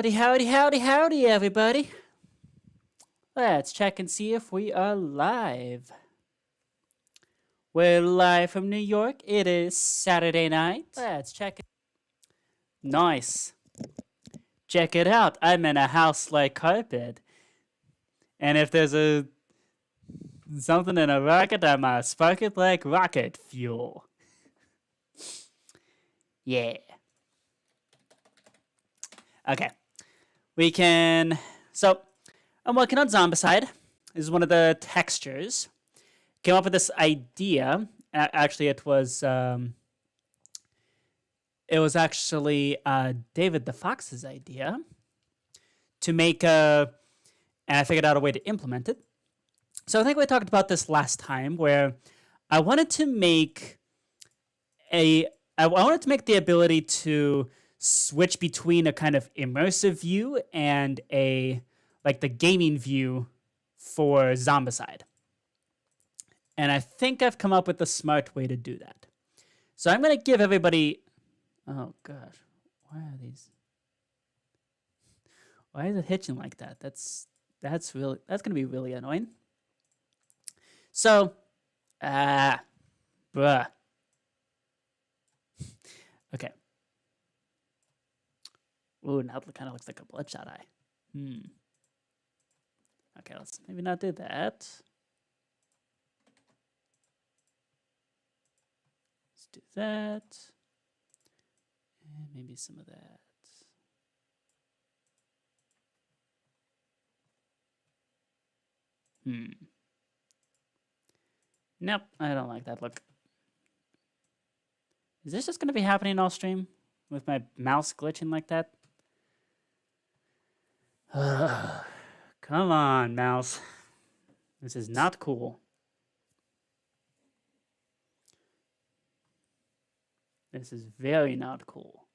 Howdy, everybody. Let's check and see if we are live. We're live from New York. It is Saturday night. Let's check it. Nice. Check it out. I'm in a house like carpet. And if there's something in a rocket, I'm gonna spark it like rocket fuel. Yeah. Okay. We can... So, I'm working on Zombicide. This is one of the textures. Came up with this idea. Actually, it was actually David the Fox's idea to make a... And I figured out a way to implement it. So I think we talked about this last time, where I wanted to make the ability to switch between a kind of immersive view and the gaming view for Zombicide. And I think I've come up with a smart way to do that. So I'm going to give everybody... Oh, gosh. Why is it hitching like that? That's going to be really annoying. So, bruh. Okay. Ooh, now it kind of looks like a bloodshot eye. Okay, let's maybe not do that. Let's do that. And maybe some of that. Nope, I don't like that look. Is this just going to be happening all stream? With my mouse glitching like that? Come on, mouse. This is not cool. This is very not cool.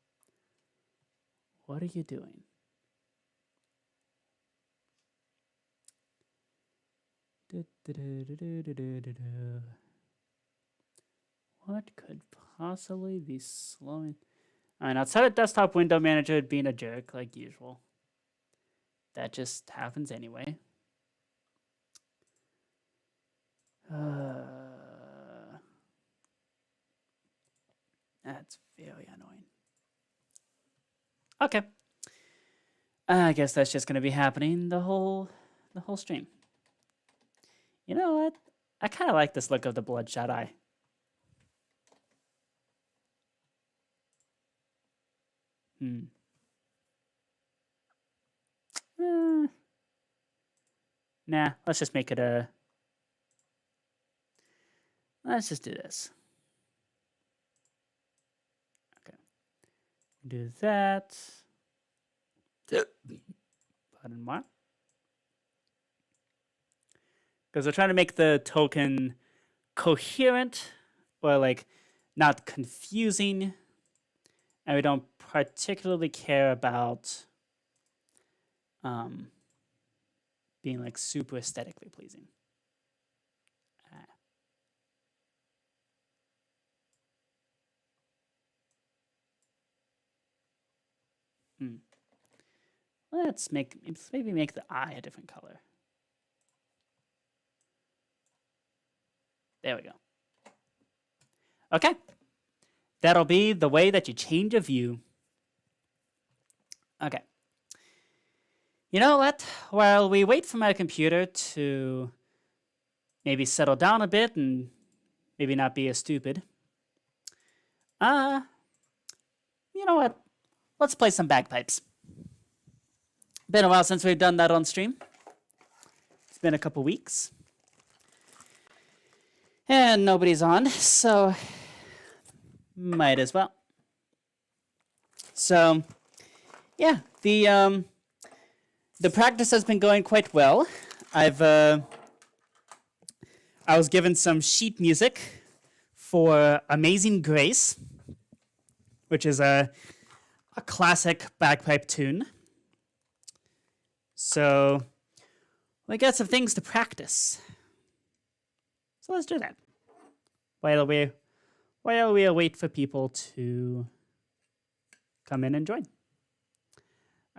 What are you doing? What could possibly be slowing? Alright, outside of desktop window manager being a jerk like usual. That just happens anyway. That's very annoying. Okay. I guess that's just gonna be happening the whole stream. You know what? I kind of like this look of the bloodshot eye. Nah, let's just make it a... Let's just do this. Okay. Do that. Button mark. Because we're trying to make the token coherent, or like not confusing, and we don't particularly care about being like super aesthetically pleasing. Let's maybe make the eye a different color. There we go. Okay. That'll be the way that you change a view. Okay. You know what? While we wait for my computer to maybe settle down a bit and maybe not be as stupid, you know what? Let's play some bagpipes. Been a while since we've done that on stream. It's been a couple weeks. And nobody's on, so might as well. So, yeah, the practice has been going quite well. I was given some sheet music for Amazing Grace, which is a classic bagpipe tune. So, we got some things to practice. So let's do that. While we wait for people to come in and join.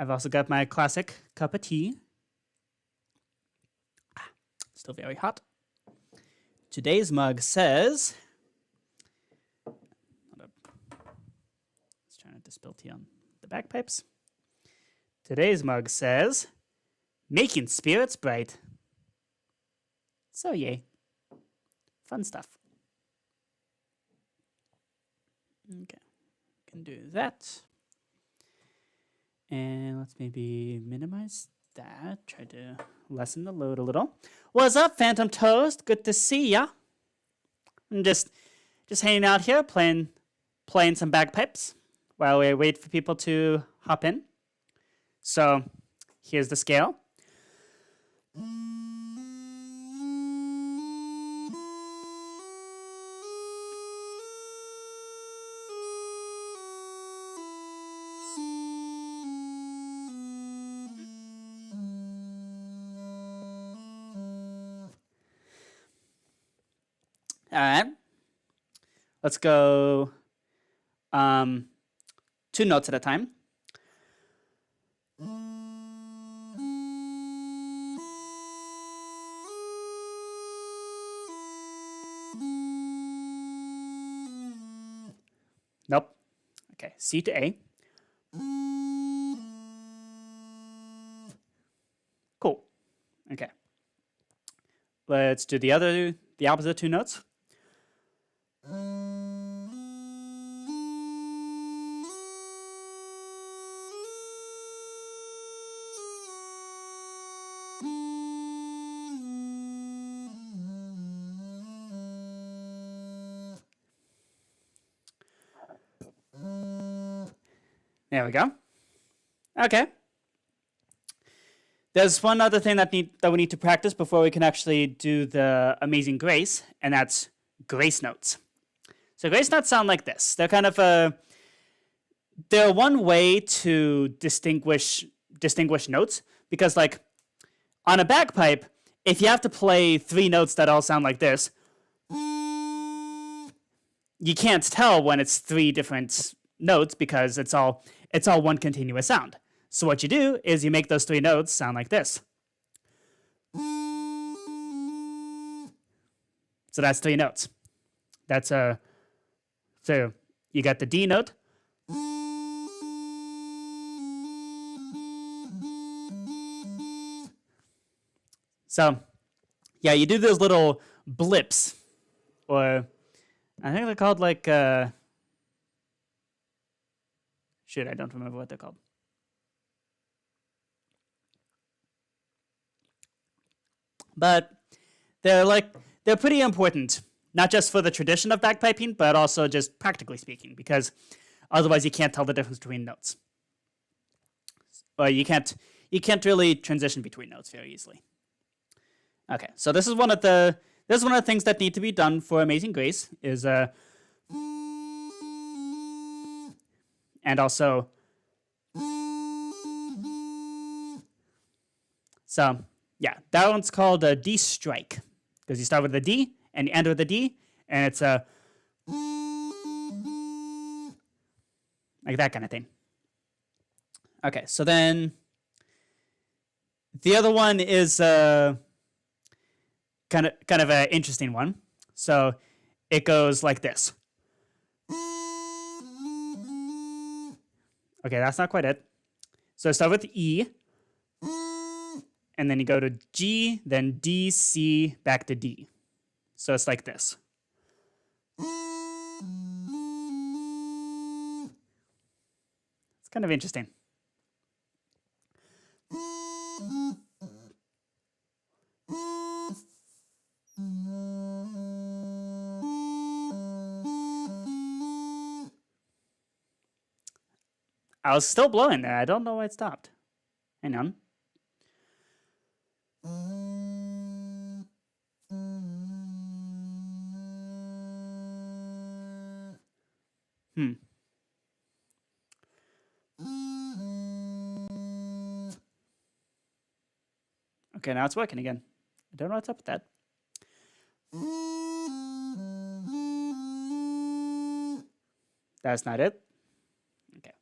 I've also got my classic cup of tea. Still very hot. Today's mug says... Hold up. Let's try not to spill tea on the bagpipes. Today's mug says, making spirits bright. So yay. Fun stuff. Okay. Can do that. And let's maybe minimize that. Try to lessen the load a little. What's up, Phantom Toast? Good to see ya. I'm just hanging out here, playing some bagpipes while we wait for people to hop in. So here's the scale. All right, let's go 2 notes at a time. Nope. Okay, C to A. Cool. Okay. Let's do the opposite 2 notes. There we go. Okay. There's one other thing that we need to practice before we can actually do the Amazing Grace, and that's grace notes. So grace notes sound like this. They're kind of they're one way to distinguish notes, because like on a bagpipe, if you have to play 3 notes that all sound like this, you can't tell when it's 3 different notes because it's all one continuous sound. So what you do is you make those 3 notes sound like this. So that's 3 notes. That's so you got the D note. So yeah, you do those little blips, or I think they're called like shit, I don't remember what they're called. But they're pretty important, not just for the tradition of bagpiping, but also just practically speaking, because otherwise you can't tell the difference between notes. Or you can't really transition between notes very easily. Okay, so this is one of the things that need to be done for Amazing Grace is and also so yeah, that one's called a D strike, because you start with a D and you end with a D, and it's a like that kind of thing. Okay, so then the other one is kind of an interesting one. So it goes like this. Okay, that's not quite it. So start with E, and then you go to G, then D, C, back to D. So it's like this. It's kind of interesting. I was still blowing there. I don't know why it stopped. Hang on. Okay, now it's working again. I don't know what's up with that. That's not it. Okay.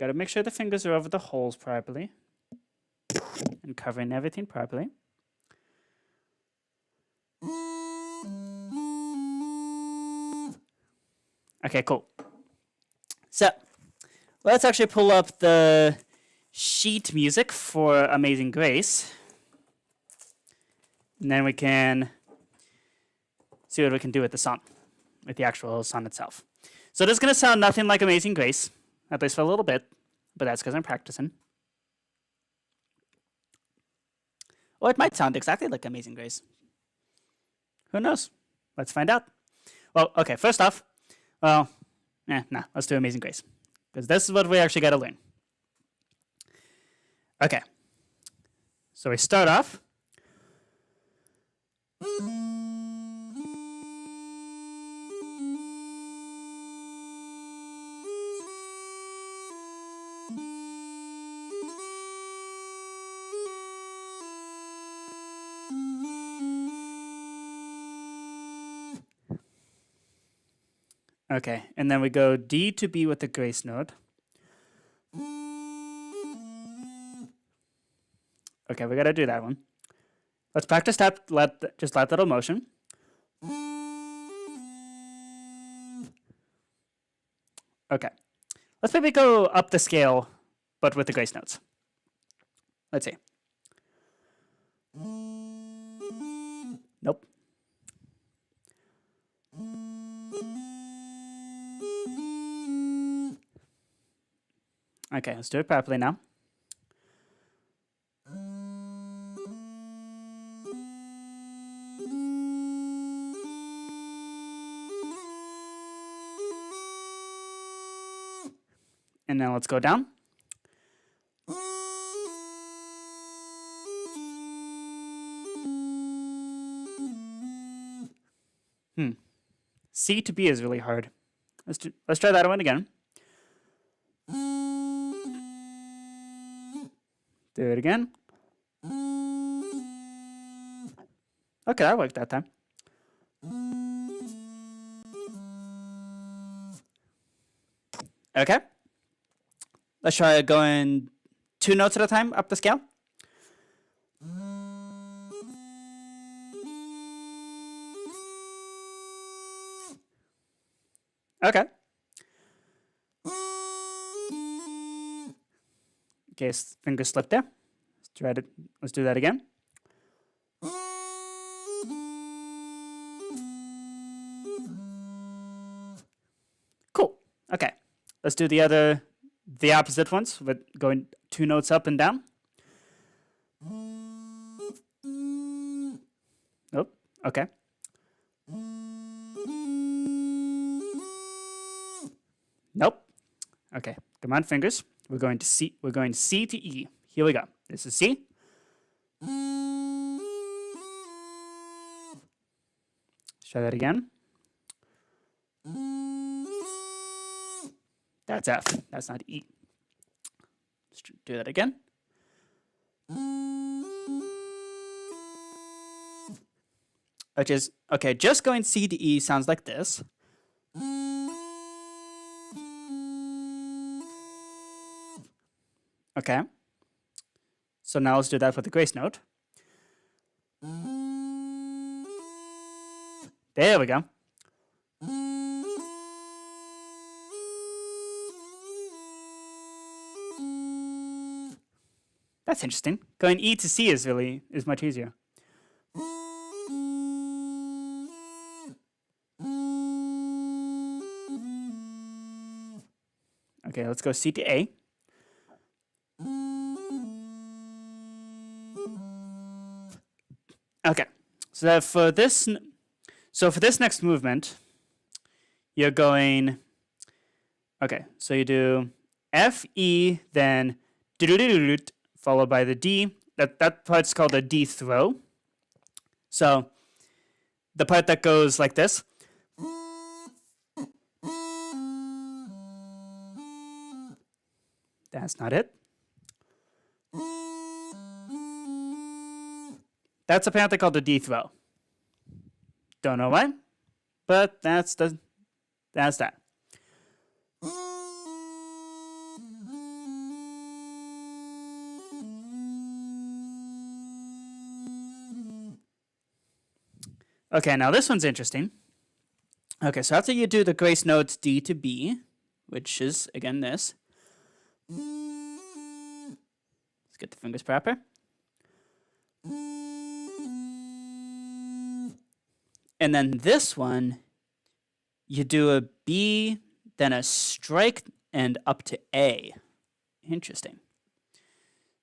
got to make sure the fingers are over the holes properly and covering everything properly. Okay, cool. So let's actually pull up the sheet music for Amazing Grace. And then we can see what we can do with the song, with the actual song itself. So this is going to sound nothing like Amazing Grace, at least for a little bit, but that's because I'm practicing. Or it might sound exactly like Amazing Grace. Who knows? Let's find out. Well, okay, first off, let's do Amazing Grace, because this is what we actually got to learn. Okay, so we start off. Okay, and then we go D to B with the grace note. Okay, we gotta do that one. Let's practice that, just that little motion. Okay, let's maybe go up the scale, but with the grace notes. Let's see. Nope. Okay, let's do it properly now. And now let's go down. C to B is really hard. Let's try that one again. Do it again. Okay, that worked that time. Okay. Let's try going 2 notes at a time up the scale. Okay. Okay, finger slip there. Let's do that again. Cool. Okay. Let's do the opposite ones, with going 2 notes up and down. Nope. Okay. Nope. Okay. Come on, fingers. We're going to C. We're going C to E. Here we go. This is C. Let's try that again. That's F. That's not E. Let's do that again. Which is, okay, just going C to E sounds like this. Okay. So now let's do that with the grace note. There we go. That's interesting. Going E to C is much easier. Okay, let's go C to A. Okay, so for this next movement, you're going. Okay, so you do F, E, then followed by the D. That part's called a D throw. So the part that goes like this. That's not it. That's apparently called a D throw. Don't know why, but that's that. Okay, now this one's interesting. Okay, so after you do the grace notes D to B, which is, again, this. Let's get the fingers proper. And then this one, you do a B, then a strike, and up to A. Interesting.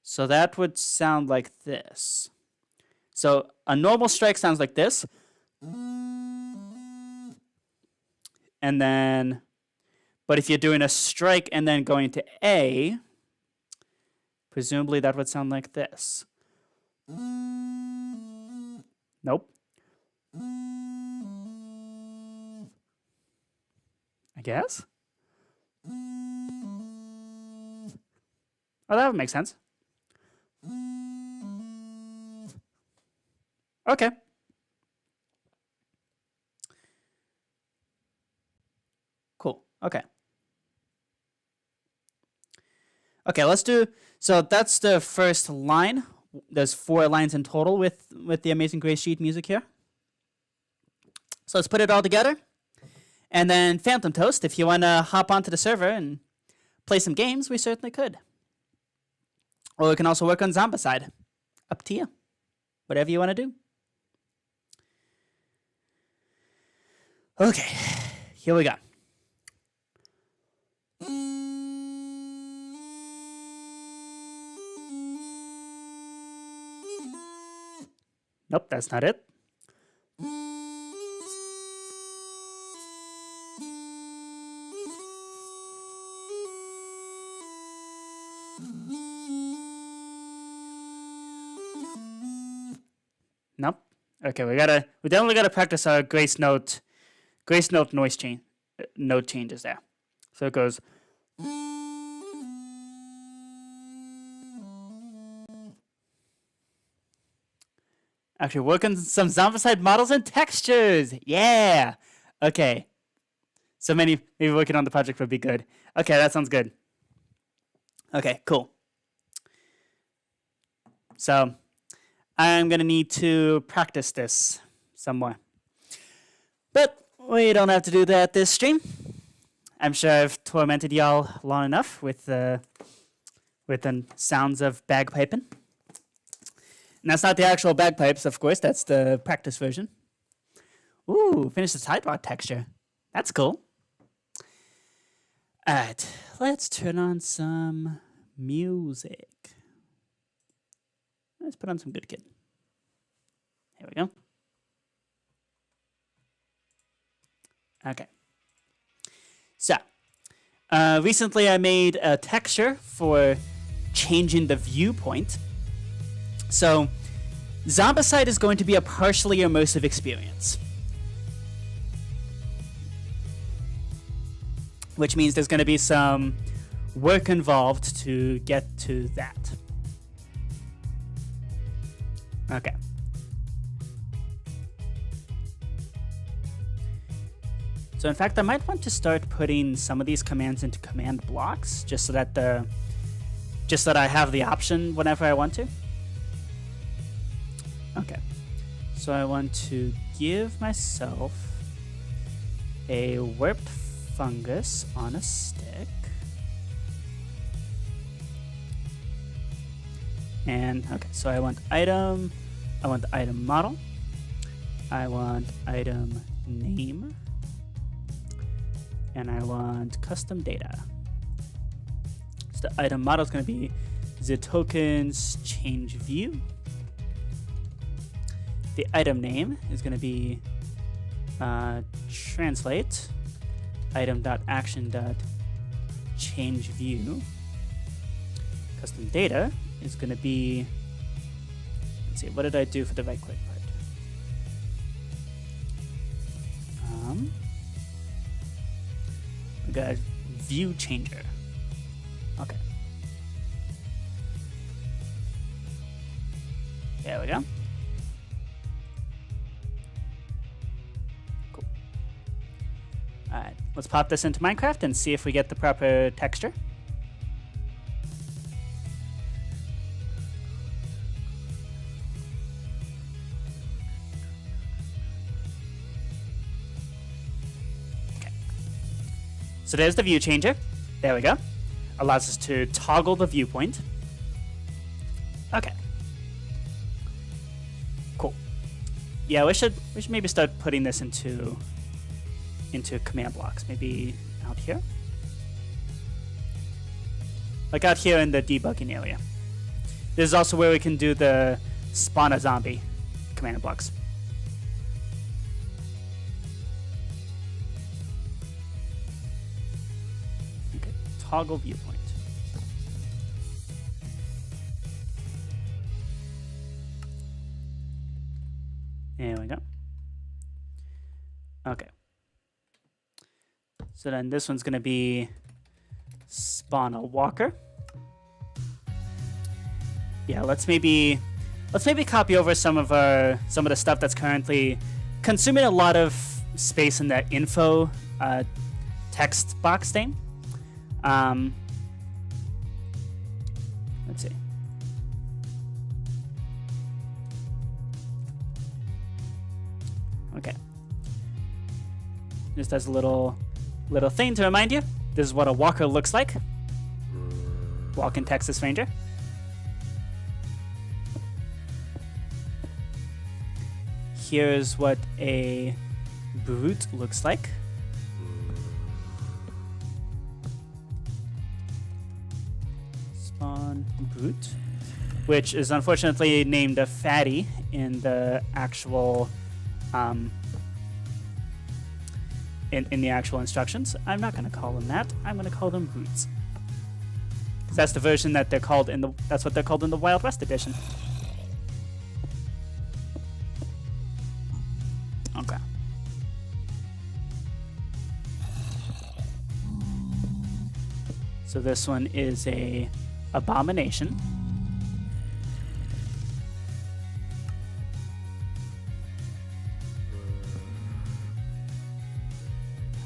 So that would sound like this. So a normal strike sounds like this. And then, but if you're doing a strike and then going to A, presumably that would sound like this. Nope. I guess? Oh, that would make sense. Okay. Cool. Okay. Okay, let's do, so that's the first line. There's 4 lines in total with the Amazing Grace sheet music here. So let's put it all together. And then Phantom Toast, if you want to hop onto the server and play some games, we certainly could. Or we can also work on Zombicide. Up to you. Whatever you want to do. Okay, here we go. Nope, that's not it. Nope. Okay, we definitely gotta practice our grace note noise change, note changes there. So it goes. Actually, work on some Zombicide models and textures. Yeah. Okay. So maybe working on the project would be good. Okay, that sounds good. Okay, cool. So I'm gonna need to practice this some more. But we don't have to do that this stream. I'm sure I've tormented y'all long enough with the sounds of bagpiping. And that's not the actual bagpipes, of course. That's the practice version. Ooh, finish the sidewalk texture. That's cool. All right, let's turn on some music. Let's put on some Good Kid. Here we go. Okay. So, recently I made a texture for changing the viewpoint. So, Zombicide is going to be a partially immersive experience. Which means there's going to be some work involved to get to that. Okay. So in fact, I might want to start putting some of these commands into command blocks, just so that I have the option whenever I want to. Okay. So I want to give myself a warped fungus on a stick. And okay, so I want item model, I want item name, and I want custom data. So the item model is going to be the tokens change view. The item name is going to be translate item.action.change view. Custom data is going to be, let's see, what did I do for the right click part? We got view changer. Okay. There we go. Cool. All right, let's pop this into Minecraft and see if we get the proper texture. So there's the view changer. There we go. Allows us to toggle the viewpoint. Okay. Cool. Yeah, we should maybe start putting this into command blocks. Maybe out here. Like out here in the debugging area. This is also where we can do the spawn a zombie command blocks. Okay, toggle viewpoint. There we go. Okay. So then this one's gonna be spawn a walker. Yeah, let's maybe copy over some of the stuff that's currently consuming a lot of space in the info text box thing. Let's see. Okay. Just as a little thing to remind you, this is what a walker looks like. Walk in Texas Ranger. Here's what a brute looks like. Spawn brute, which is unfortunately named a fatty in the actual in the actual instructions. I'm not going to call them that. I'm going to call them brutes. Because that's the version that they're called in the. That's what they're called in the Wild West edition. Okay. So this one is a abomination.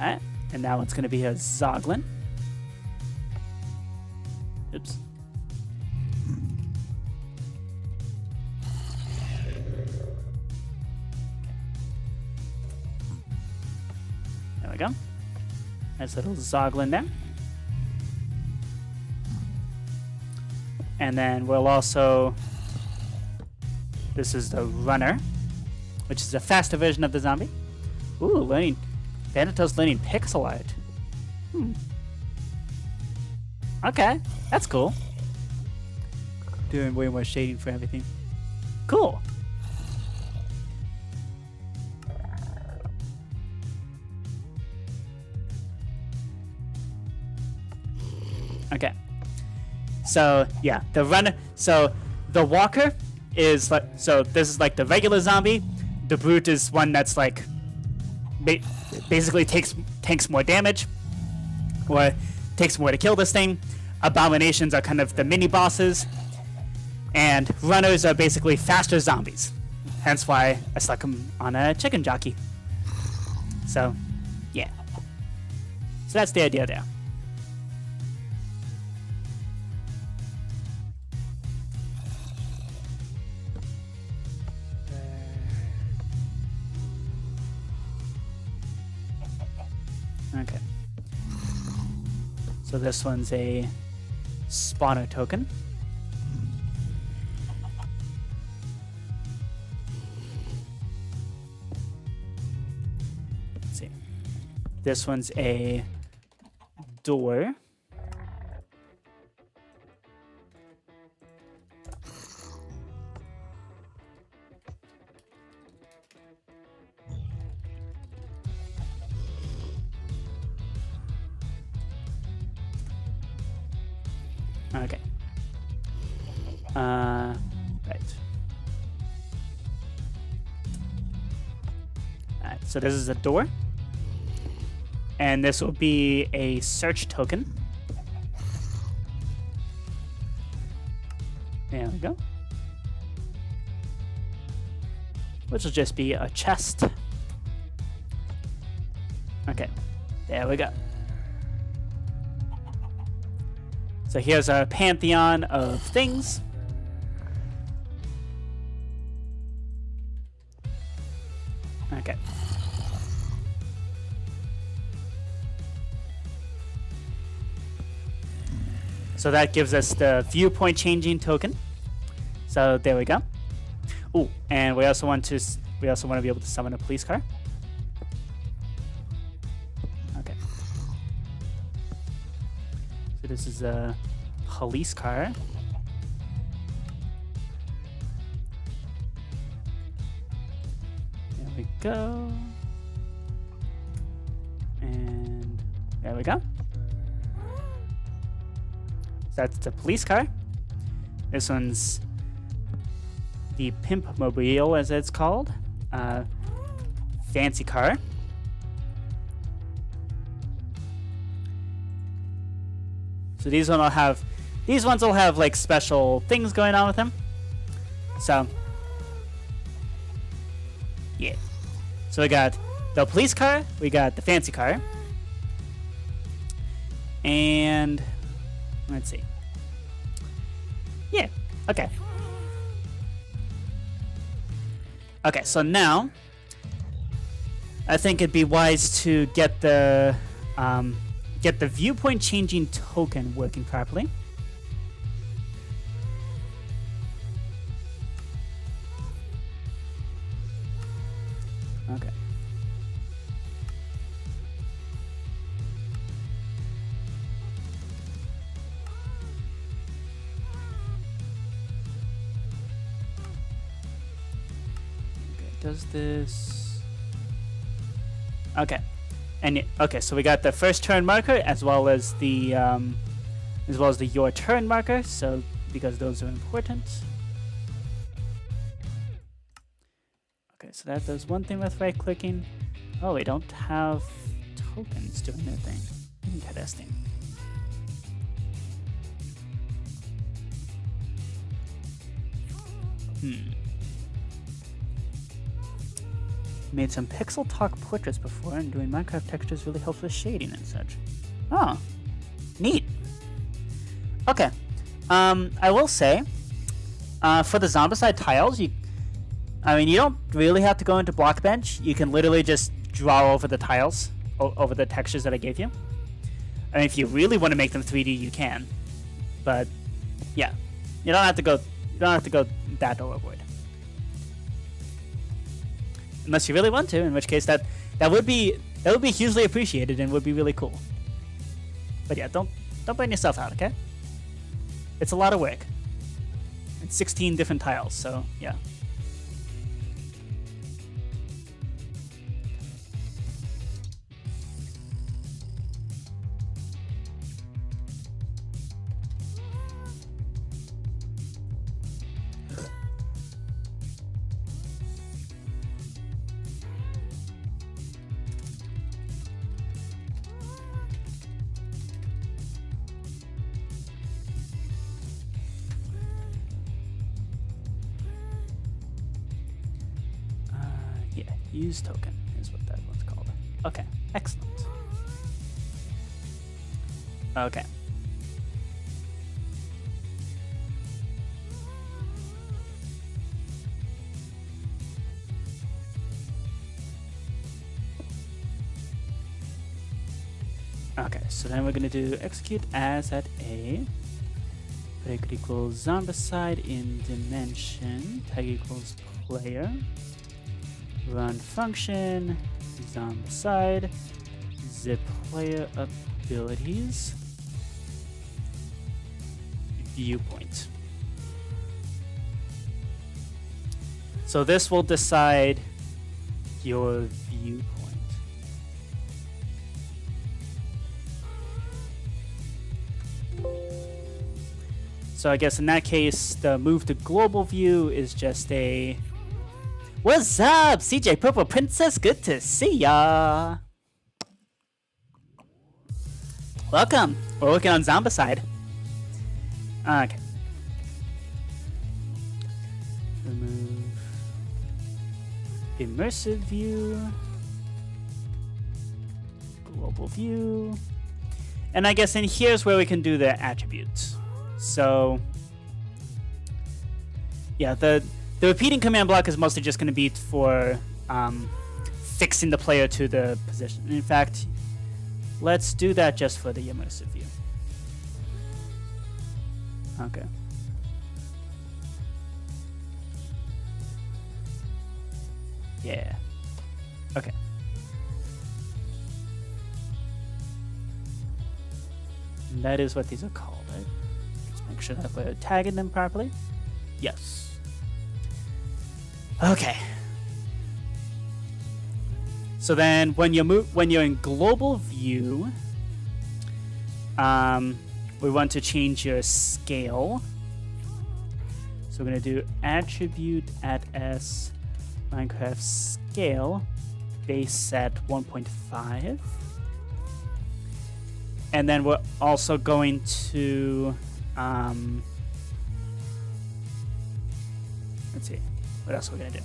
Alright, and that one's going to be a Zoglin. Oops. There we go. Nice little Zoglin there. And then we'll also... This is the Runner, which is a faster version of the zombie. Ooh, learning... Bandito's learning pixel art. Okay, that's cool. Doing way more shading for everything. Cool. Okay. So, yeah, the runner. So, the walker is like. So, this is like the regular zombie. The brute is one that's like. Basically takes more damage, or takes more to kill this thing. Abominations are kind of the mini bosses, and runners are basically faster zombies. Hence why I stuck them on a chicken jockey. So, yeah. So that's the idea there. Okay. So this one's a spawner token. Let's see. This one's a door. Okay. Right. Alright, so this is a door. And this will be a search token. There we go. Which will just be a chest. Okay. There we go. So here's our pantheon of things. Okay. So that gives us the viewpoint changing token. So there we go. Ooh, and we also want to be able to summon a police car. Okay. So this is a police car. There we go. And there we go. So that's the police car. This one's the Pimp Mobile, as it's called. Fancy car. So these ones will have like special things going on with them. So yeah. So we got the police car, we got the fancy car, and let's see. Yeah. Okay. Okay, so now I think it'd be wise to get the viewpoint changing token working properly. Okay. Does this? Okay, and okay, so we got the first turn marker as well as the your turn marker. So because those are important. Okay, so that does one thing with right clicking. Oh, we don't have tokens doing their thing. Interesting. Made some pixel talk portraits before, and doing Minecraft textures really helps with shading and such. Oh, neat. Okay, I will say, for the Zombicide tiles, you don't really have to go into Blockbench. You can literally just draw over the tiles, over the textures that I gave you. I mean, if you really want to make them 3D, you can, but yeah, you don't have to go that overboard. Unless you really want to, in which case that would be hugely appreciated and would be really cool. But yeah, don't burn yourself out, okay? It's a lot of work. It's 16 different tiles, so yeah. Use token is what that one's called. Okay, excellent. Okay. Okay, so then we're going to do execute as at A. Break equals Zombicide in dimension. Tag equals player. Run function, Zombicide, zip player abilities, viewpoint. So this will decide your viewpoint. So I guess in that case, the move to global view is just a... What's up, CJ Purple Princess? Good to see ya. Welcome. We're working on Zombicide. Okay. Remove immersive view, global view, and I guess in here's where we can do the attributes. So, yeah, the repeating command block is mostly just going to be for fixing the player to the position. In fact, let's do that just for the immersive view. Okay. Yeah. Okay. And that is what these are called, right? Let's make sure that we're tagging them properly. Yes. Okay. So then when you're in global view, we want to change your scale. So we're going to do attribute at s Minecraft scale base set 1.5. And then we're also going to let's see, what else are we gonna do?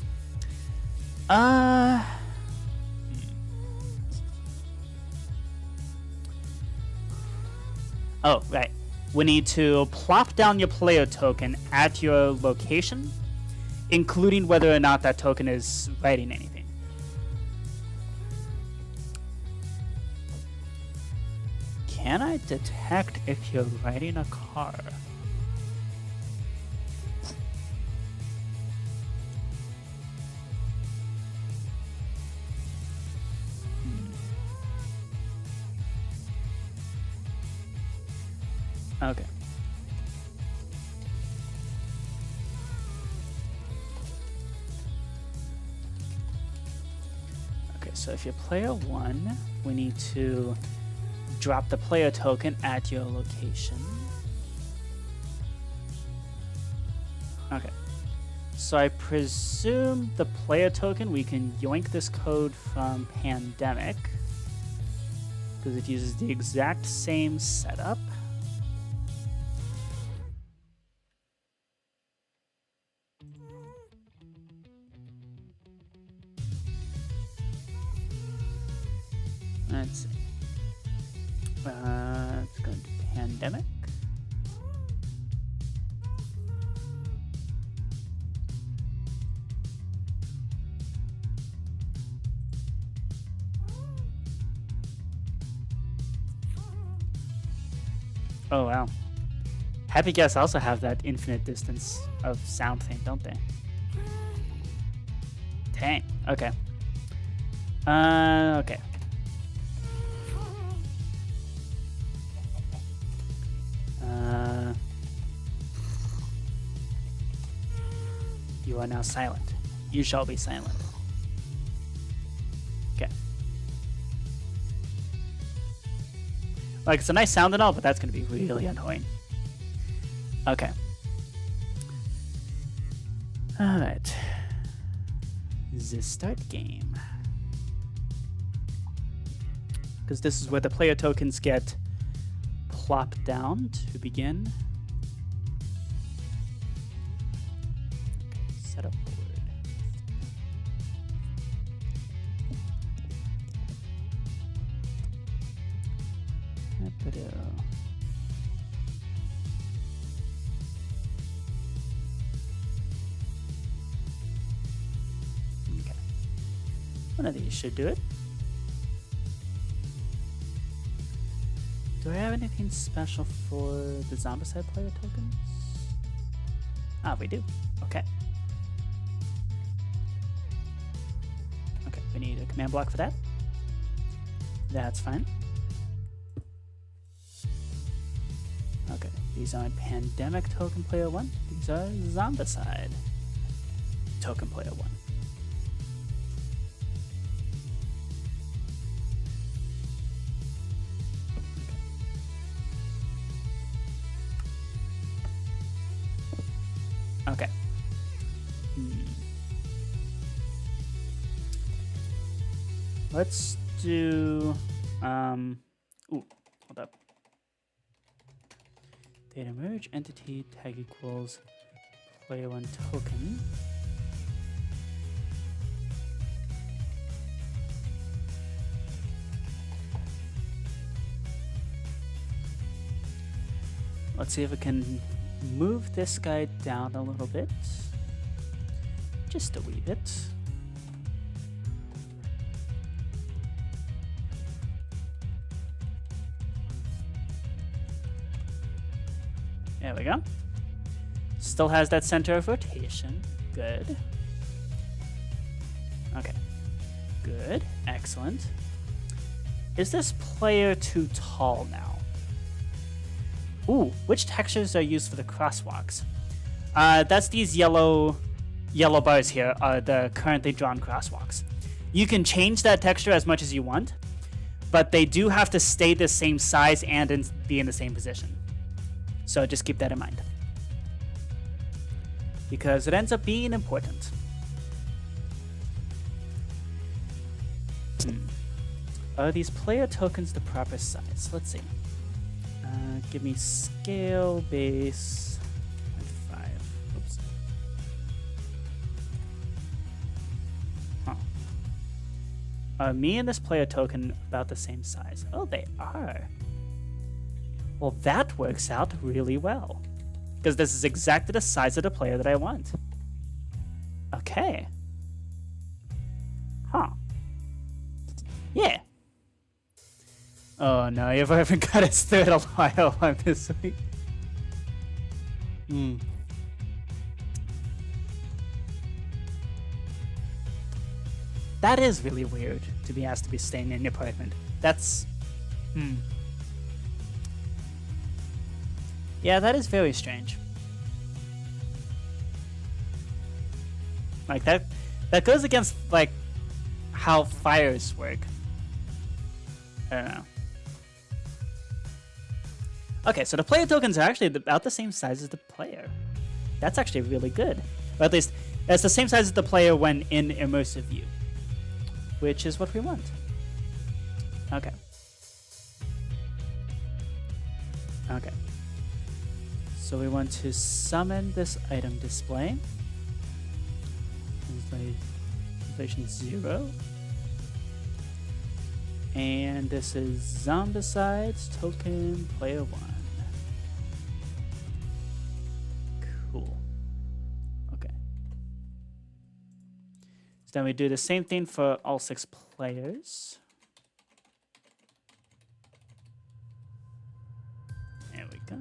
Oh, right. We need to plop down your player token at your location, including whether or not that token is writing anything. Can I detect if you're riding a car? Okay. Okay, so if you're player 1, we need to drop the player token at your location. Okay. So I presume the player token, we can yoink this code from Pandemic, because it uses the exact same setup. Let's see. Let's go to Pandemic. Oh wow. Happy Guests also have that infinite distance of sound thing, don't they? Dang. Okay. Okay. You are now silent. You shall be silent. Okay. Like, it's a nice sound and all, but that's going to be really annoying. Okay. Alright. The start game. Because this is where the player tokens get plopped down to begin. Set up forward. Okay. One of these should do it. Do I have anything special for the Zombicide player tokens? Ah, we do. Okay. Okay, we need a command block for that. That's fine. Okay, these aren't Pandemic token player 1. These are Zombicide token player 1. Okay. Let's do ooh, hold up. Data merge entity tag equals player 1 token. Let's see if we can move this guy down a little bit. Just a wee bit. There we go. Still has that center of rotation. Good. Okay. Good. Excellent. Is this player too tall now? Ooh, which textures are used for the crosswalks? That's these yellow bars here are the currently drawn crosswalks. You can change that texture as much as you want, but they do have to stay the same size and be in the same position. So just keep that in mind, because it ends up being important. Are these player tokens the proper size? Let's see. Give me scale base 0.5. Oops. Are me and this player token about the same size? Oh, they are. Well, that works out really well, because this is exactly the size of the player that I want. Okay. Huh. Yeah. Oh no, you've even got his third Alio on this week. That is really weird, to be asked to be staying in your apartment. That's... Yeah, that is very strange. Like, that goes against, like, how fires work. I don't know. Okay, so the player tokens are actually about the same size as the player. That's actually really good. Or at least, it's the same size as the player when in immersive view, which is what we want. Okay. Okay. So we want to summon this item display. Inflation 0. And this is Zombicide's token player 1. Cool. Okay. So then we do the same thing for all 6 players. There we go.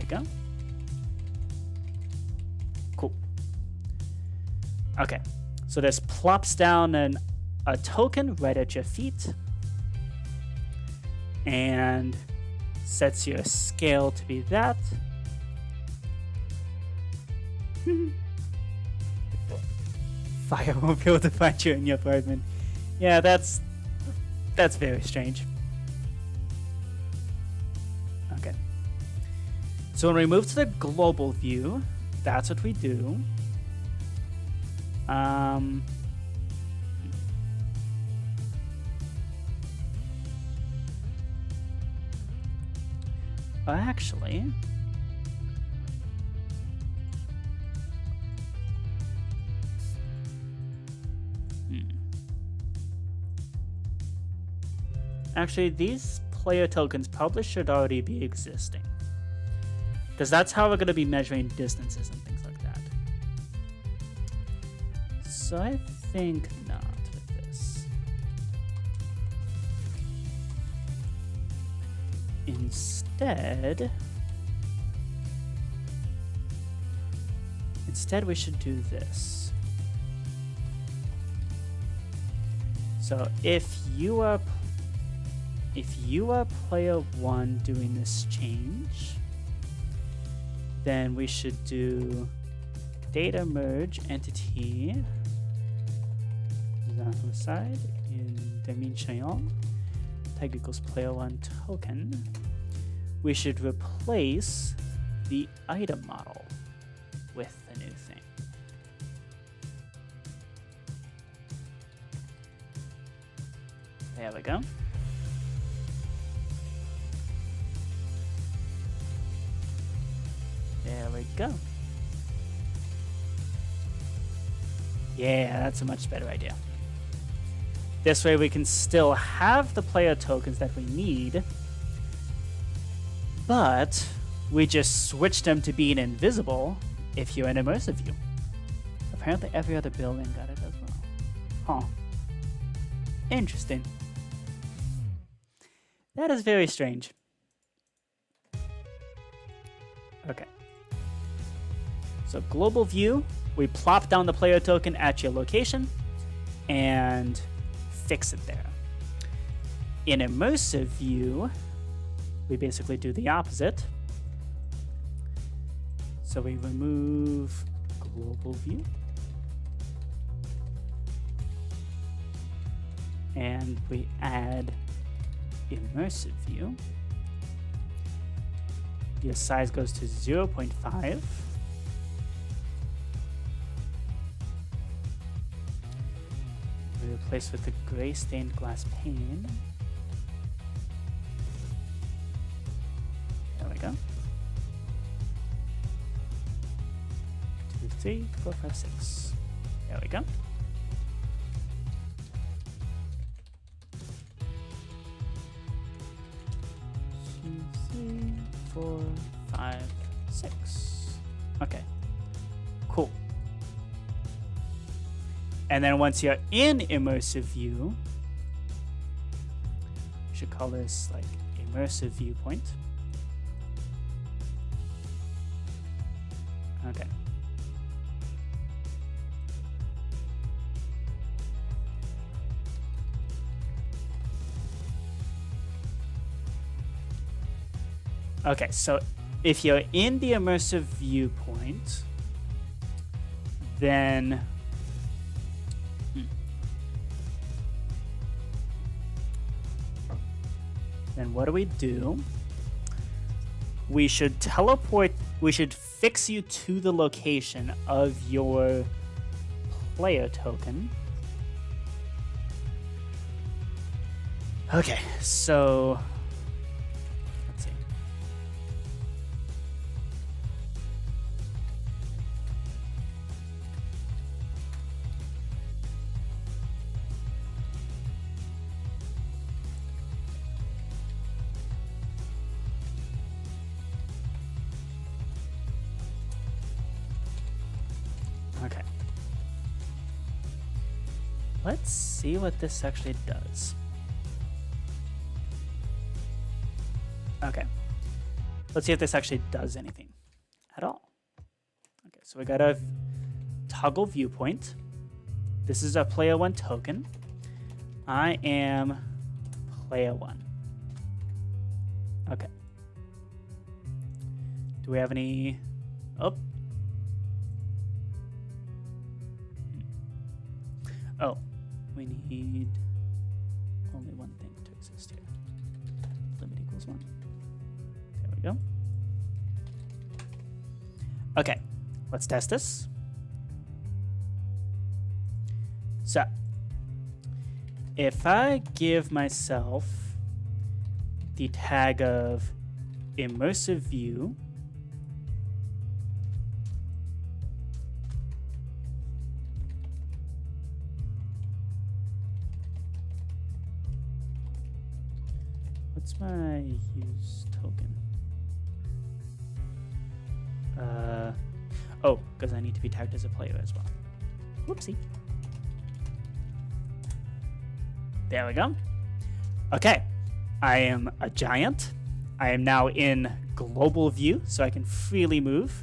Go. Cool. Okay, so this plops down a token right at your feet and sets your scale to be that. Fire won't be able to find you in your apartment. Yeah, that's very strange. Okay. So when we move to the global view, that's what we do. Actually, these player tokens probably should already be existing, because that's how we're going to be measuring distances and things like that. So I think not with this. Instead we should do this. So if you are player 1 doing this change, then we should do data merge entity Zombicide in dimension tag equals player 1 token. We should replace the item model with the new thing. There we go. There we go. Yeah, that's a much better idea. This way we can still have the player tokens that we need, but we just switch them to being invisible if you're in immersive view. Apparently every other building got it as well. Huh. Interesting. That is very strange. Okay. So global view, we plop down the player token at your location and fix it there. In immersive view, we basically do the opposite. So we remove global view. And we add immersive view. Your size goes to 0.5. We replace with the gray stained glass pane. There we go. 2, 3, 4, 5, 6. There we go. 4, 5, 6. Okay, cool. And then once you're in immersive view, we should call this like immersive viewpoint. Okay. Okay, so if you're in the immersive viewpoint, then what do? We should teleport, we should fix you to the location of your player token. Okay, so let's see. Okay. Let's see what this actually does. Okay. Let's see if this actually does anything at all. Okay, so we got a toggle viewpoint. This is a player 1 token. I am player 1. Okay. Do we have any... Oh. Oh, we need only one thing to exist here. Limit equals 1. There we go. Okay, let's test this. So, if I give myself the tag of immersive view, what's my use token? Oh, because I need to be tagged as a player as well. Whoopsie. There we go. Okay, I am a giant. I am now in global view, so I can freely move.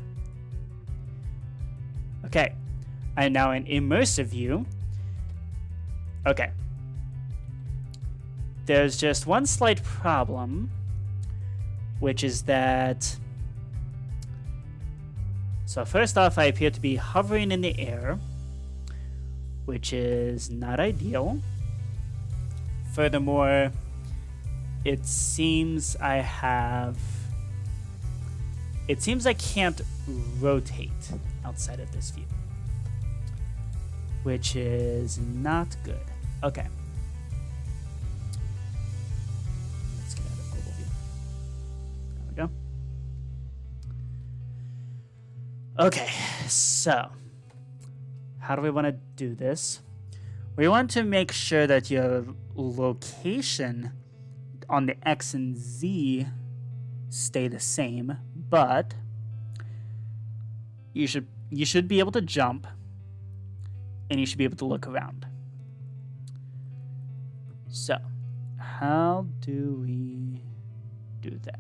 Okay, I am now in immersive view. Okay. There's just one slight problem, which is that... So first off, I appear to be hovering in the air, which is not ideal. Furthermore, it seems I can't rotate outside of this view, which is not good. Okay. Let's get out of global view. There we go. Okay, so how do we want to do this? We want to make sure that your location on the X and Z stay the same, but you should be able to jump, and you should be able to look around. So, how do we do that?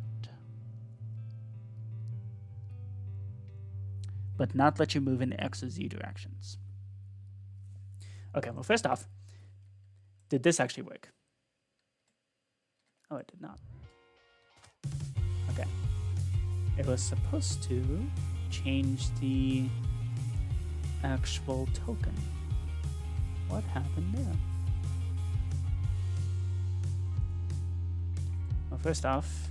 But not let you move in the X or Z directions. Okay, well, first off, did this actually work? Oh, it did not. Okay. It was supposed to change the actual token. What happened there? Well, first off,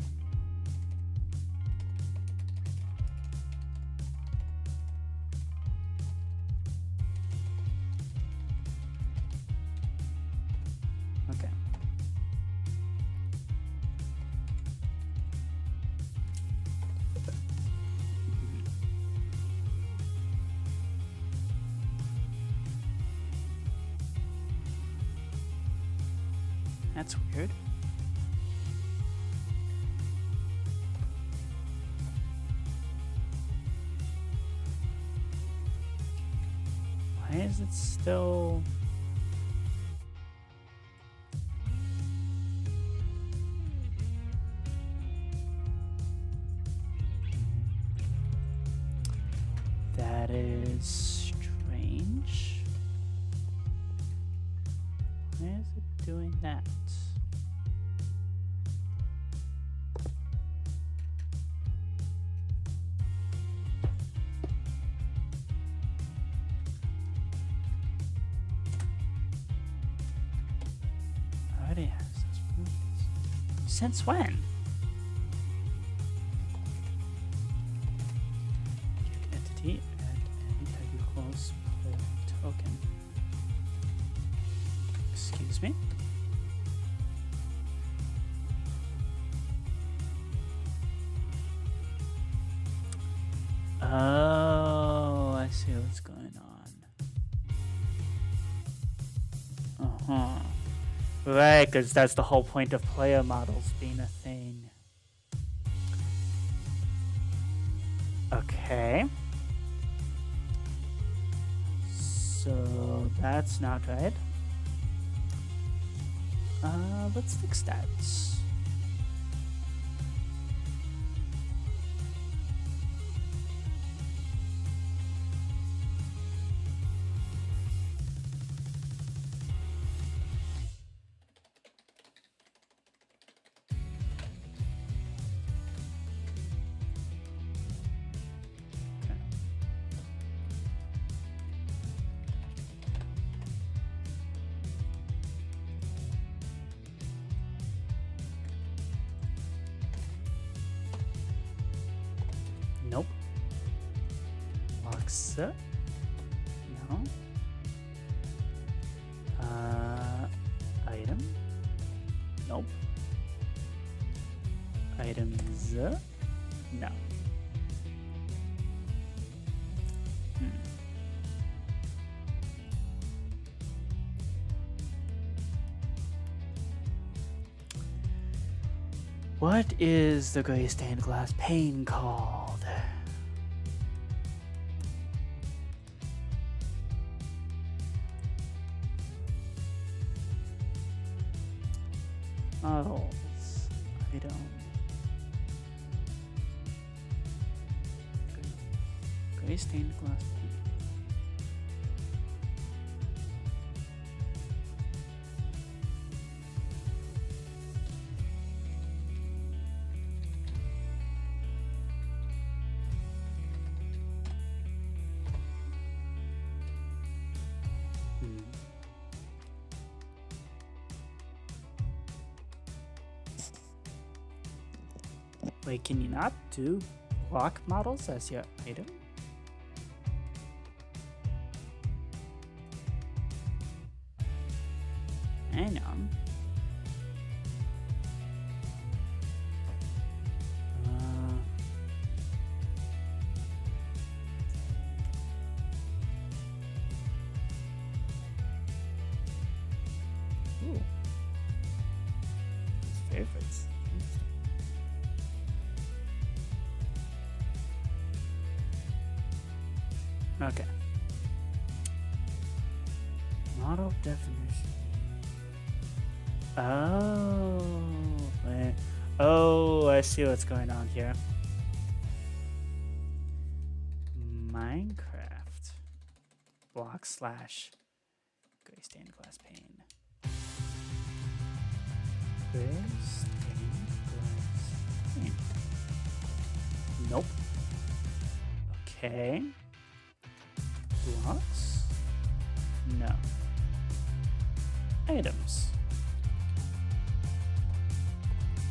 okay. That's weird. Why is it still... That is strange. Why is it doing that? Already has those movements. Since when? Entity and n equals player token. Excuse me. Oh, I see what's going on. Uh-huh. Right, because that's the whole point of player models being a thing. Okay. So that's not right. Let's fix that. Nope. Alexa. No. Item. Nope. Items. No. What is the gray stained glass pane called? Models. Item. Gray stained glass pane. Wait, can you not do block models as your item? Hang on. Ooh. Favorites. Okay. Model definition. Oh, I see what's going on here. Minecraft block / gray stained glass pane. Gray stained glass pane. Nope. Okay. Blocks? No. Items.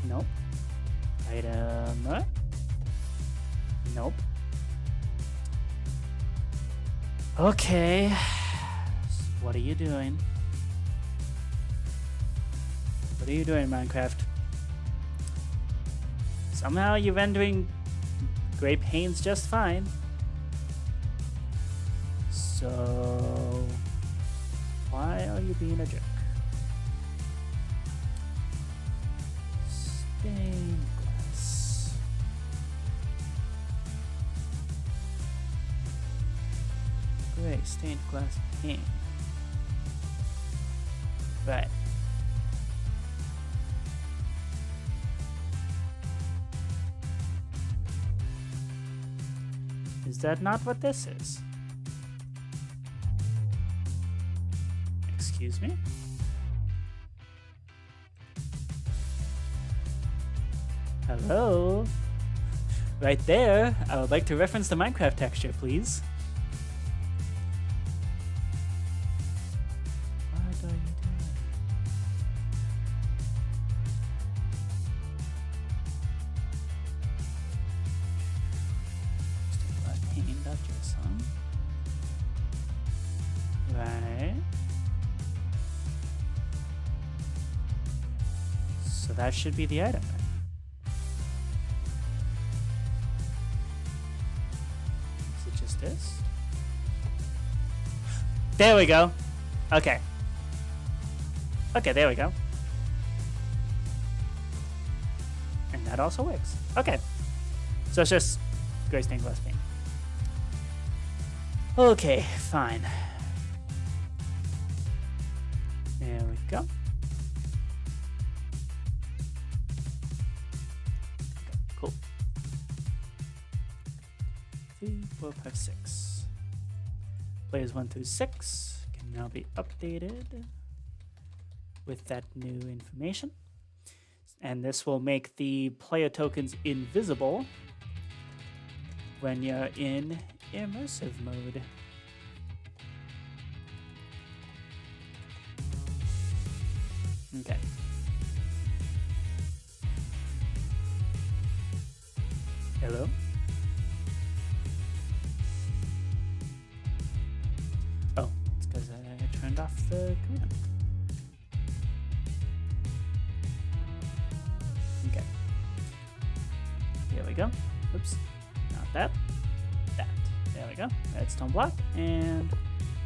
Nope. Item. Nope. Okay. What are you doing? What are you doing, Minecraft? Somehow you're rendering gray panes just fine. So why are you being a jerk? Stained glass. Gray stained glass pane. Right. Is that not what this is? Excuse me? Hello? Right there. I would like to reference the Minecraft texture, please. What are you doing? Pane.json. Right. So that should be the item. Is it just this? There we go. Okay. Okay, there we go. And that also works. Okay. So it's just gray stained glass pane. Okay, fine. There we go. Cool. 3, 4, 5, 6. Players 1 through 6 can now be updated with that new information. And this will make the player tokens invisible when you're in immersive mode. Okay. Hello? Oh, it's because I turned off the command. Okay. Here we go. Oops. Not that. That. There we go. Redstone block. And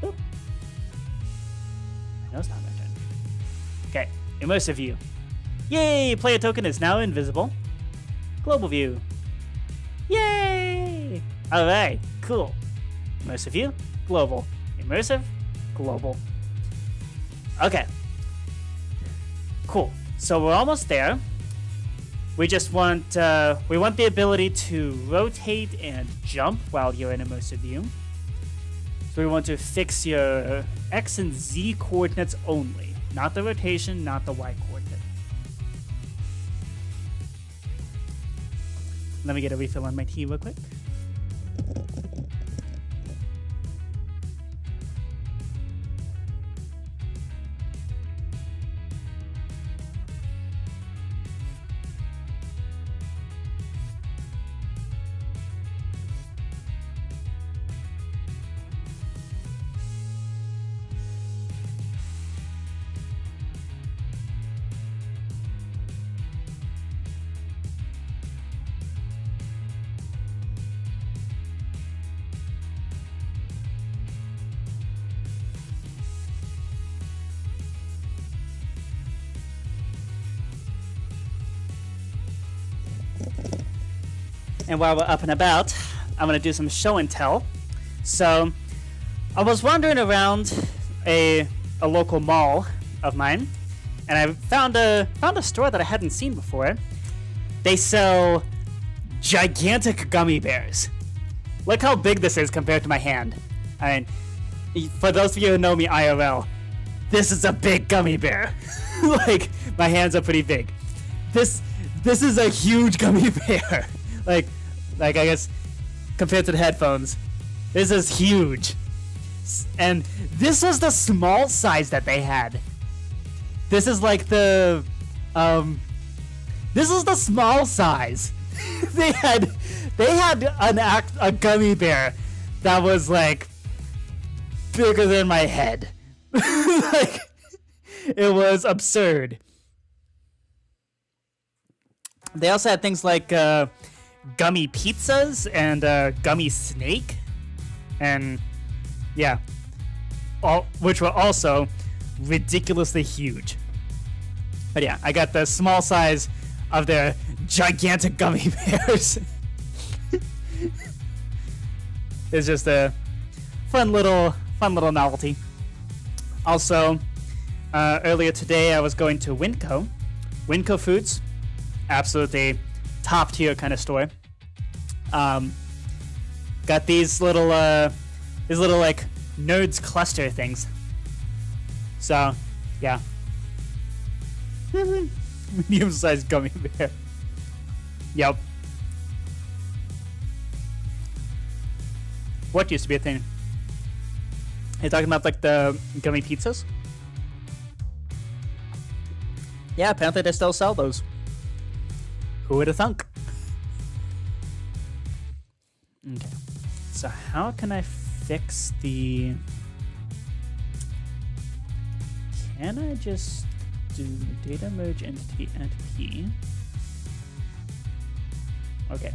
boop. I know it's not my turn. Okay. Immersive view. Yay! Player token is now invisible. Global view. Yay! Alright. Cool. Immersive view. Global. Immersive. Global. Okay. Cool. So we're almost there. We just want the ability to rotate and jump while you're in immersive view. So we want to fix your X and Z coordinates only, not the rotation, not the Y coordinate. Let me get a refill on my tea real quick. And while we're up and about, I'm going to do some show and tell. So I was wandering around a local mall of mine, and I found a store that I hadn't seen before. They sell gigantic gummy bears. Look how big this is compared to my hand. I mean, for those of you who know me IRL, this is a big gummy bear. Like, my hands are pretty big. This is a huge gummy bear. like I guess compared to the headphones, this is huge. And this was the small size that they had. This is like the this is the small size. they had a gummy bear that was like bigger than my head. Like, it was absurd. They also had things like gummy pizzas and gummy snake, and yeah, which were also ridiculously huge. But yeah, I got the small size of their gigantic gummy bears. It's just a fun little novelty. Also, earlier today I was going to Winco Foods, absolutely top tier kind of store. Got these little like nerds cluster things. So yeah, medium-sized gummy bear. Yep. What used to be a thing? Are you talking about like the gummy pizzas? Yeah, apparently they still sell those. Who would have thunk? Okay. So how can I fix the... Can I just do data merge entity at P? Okay.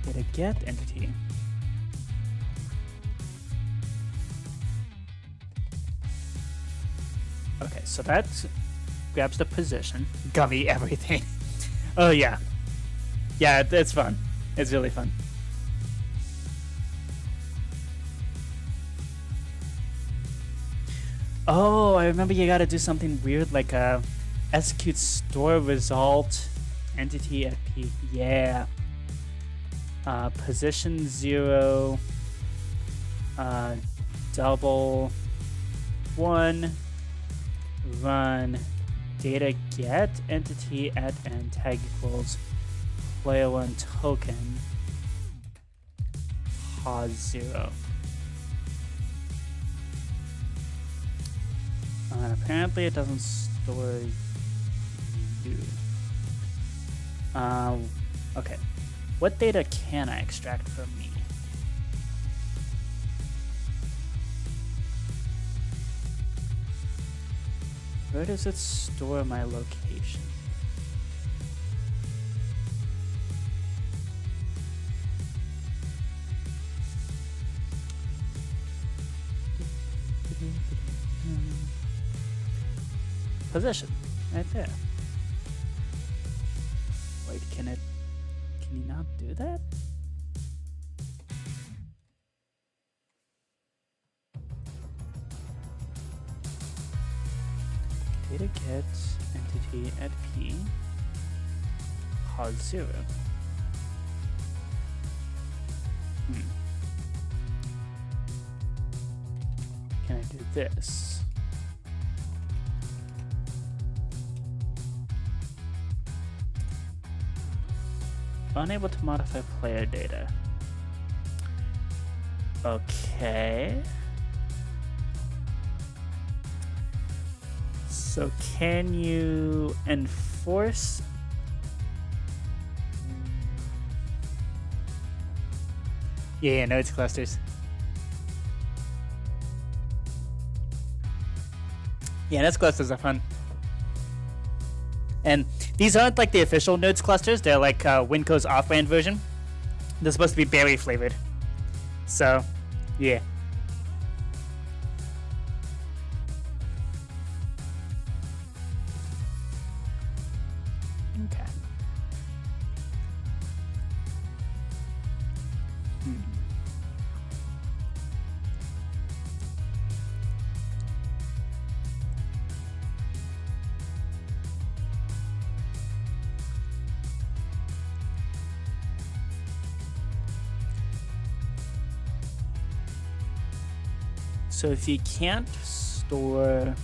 Data get entity. Okay, so that grabs the position. Gummy everything. Oh yeah. Yeah, it's fun. It's really fun. Oh, I remember you gotta do something weird like execute store result entity at P. Yeah. Position 0 double 1 run data get entity at n tag equals player 1 token pause 0. Apparently it doesn't store you. Okay. What data can I extract from me? Where does it store my location? Position, right there. Wait, can you not do that? Data get entity at P pause 0. Can I do this? Unable to modify player data. Okay. So can you enforce? Yeah, nodes clusters. Yeah, nodes clusters are fun. And these aren't like the official nodes clusters. They're like Winco's off-brand version. They're supposed to be berry flavored. So, yeah. Okay. So if you can't store...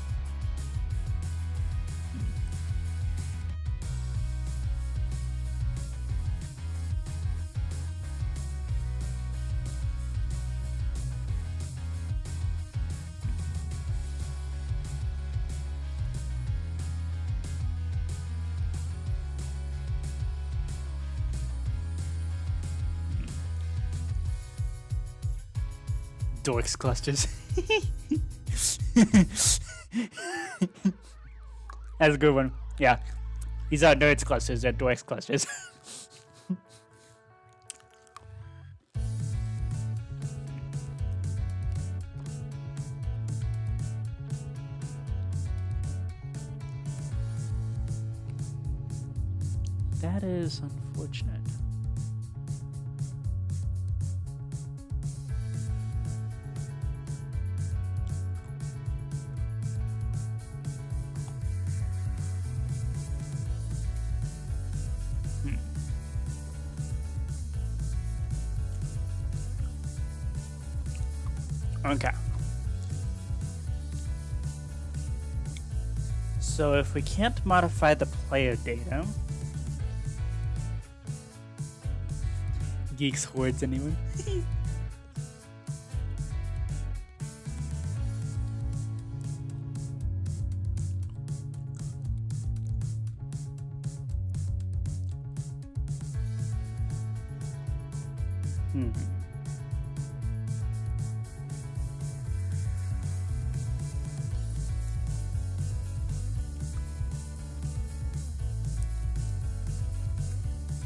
Dorks clusters. That's a good one. Yeah. These are nerds clusters, they're dorks clusters. That is unfortunate. Okay. So if we can't modify the player data... Geeks hordes, anyone?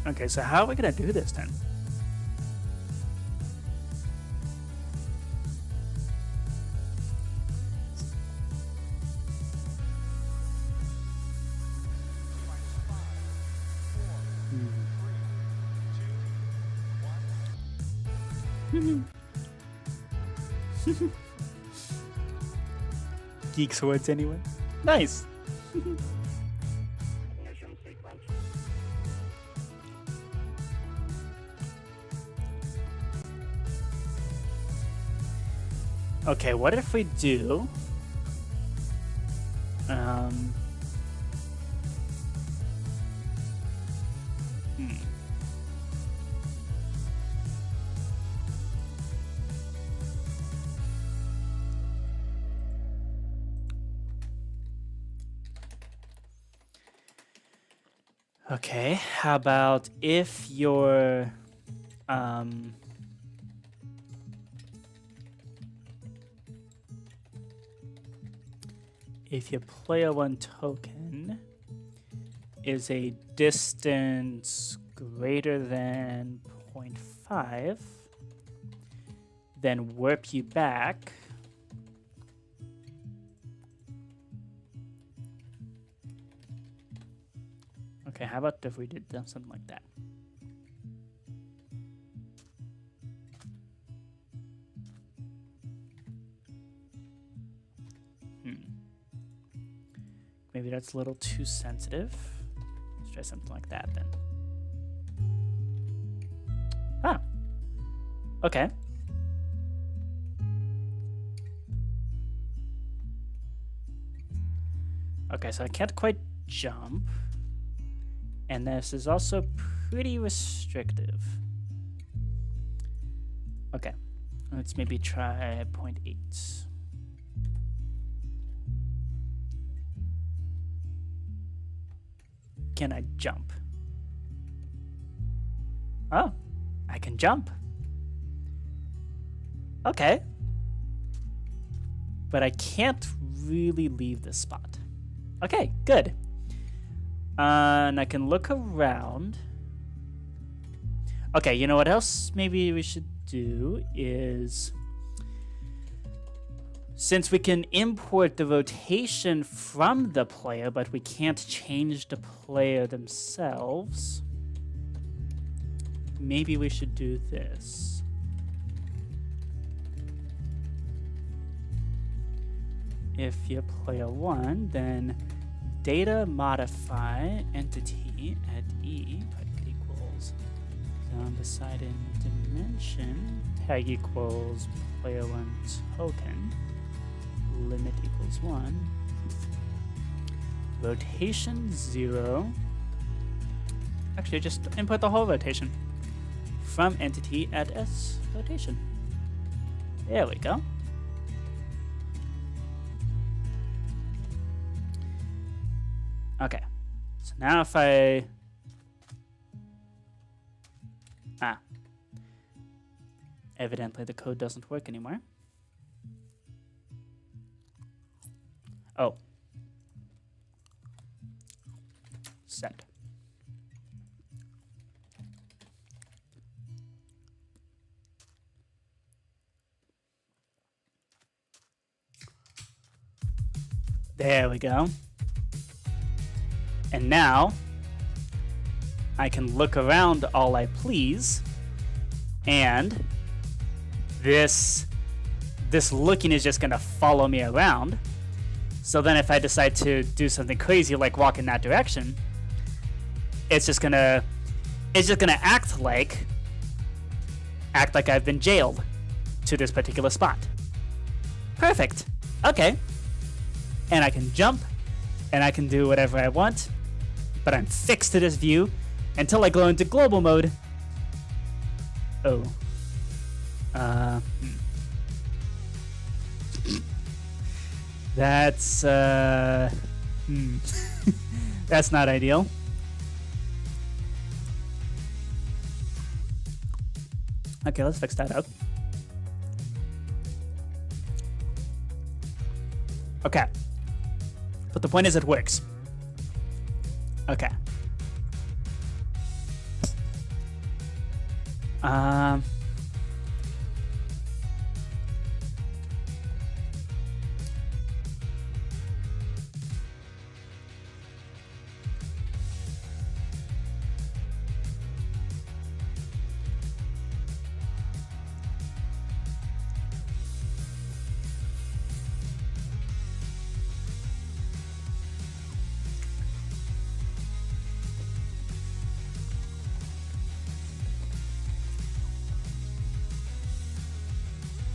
Okay, so how are we gonna do this then? Geek swords, anyone? Nice. Okay, what if we do Okay, how about if your if your player one token is a distance greater than 0.5, then warp you back Okay, how about if we did something like that? Maybe that's a little too sensitive. Let's try something like that then. Ah, okay. Okay, so I can't quite jump. And this is also pretty restrictive. Okay, let's maybe try 0.8. Can I jump? Oh, I can jump. Okay. But I can't really leave this spot. Okay, good. And I can look around. Okay, you know what else maybe we should do is, since we can import the rotation from the player, but we can't change the player themselves, maybe we should do this. If you're player one, then data modify entity at E equals Zombicide in dimension tag equals player 1 token, limit equals 1, rotation 0. Actually, just input the whole rotation from entity at S rotation. There we go. Okay, so now if I evidently the code doesn't work anymore. Oh, send. There we go. And now I can look around all I please, and this looking is just gonna follow me around. So then if I decide to do something crazy like walk in that direction, it's just gonna act like I've been jailed to this particular spot. Perfect. Okay. And I can jump, and I can do whatever I want, but I'm fixed to this view until I go into global mode. Oh. That's, that's not ideal. Okay, let's fix that up. Okay. But the point is it works. Okay.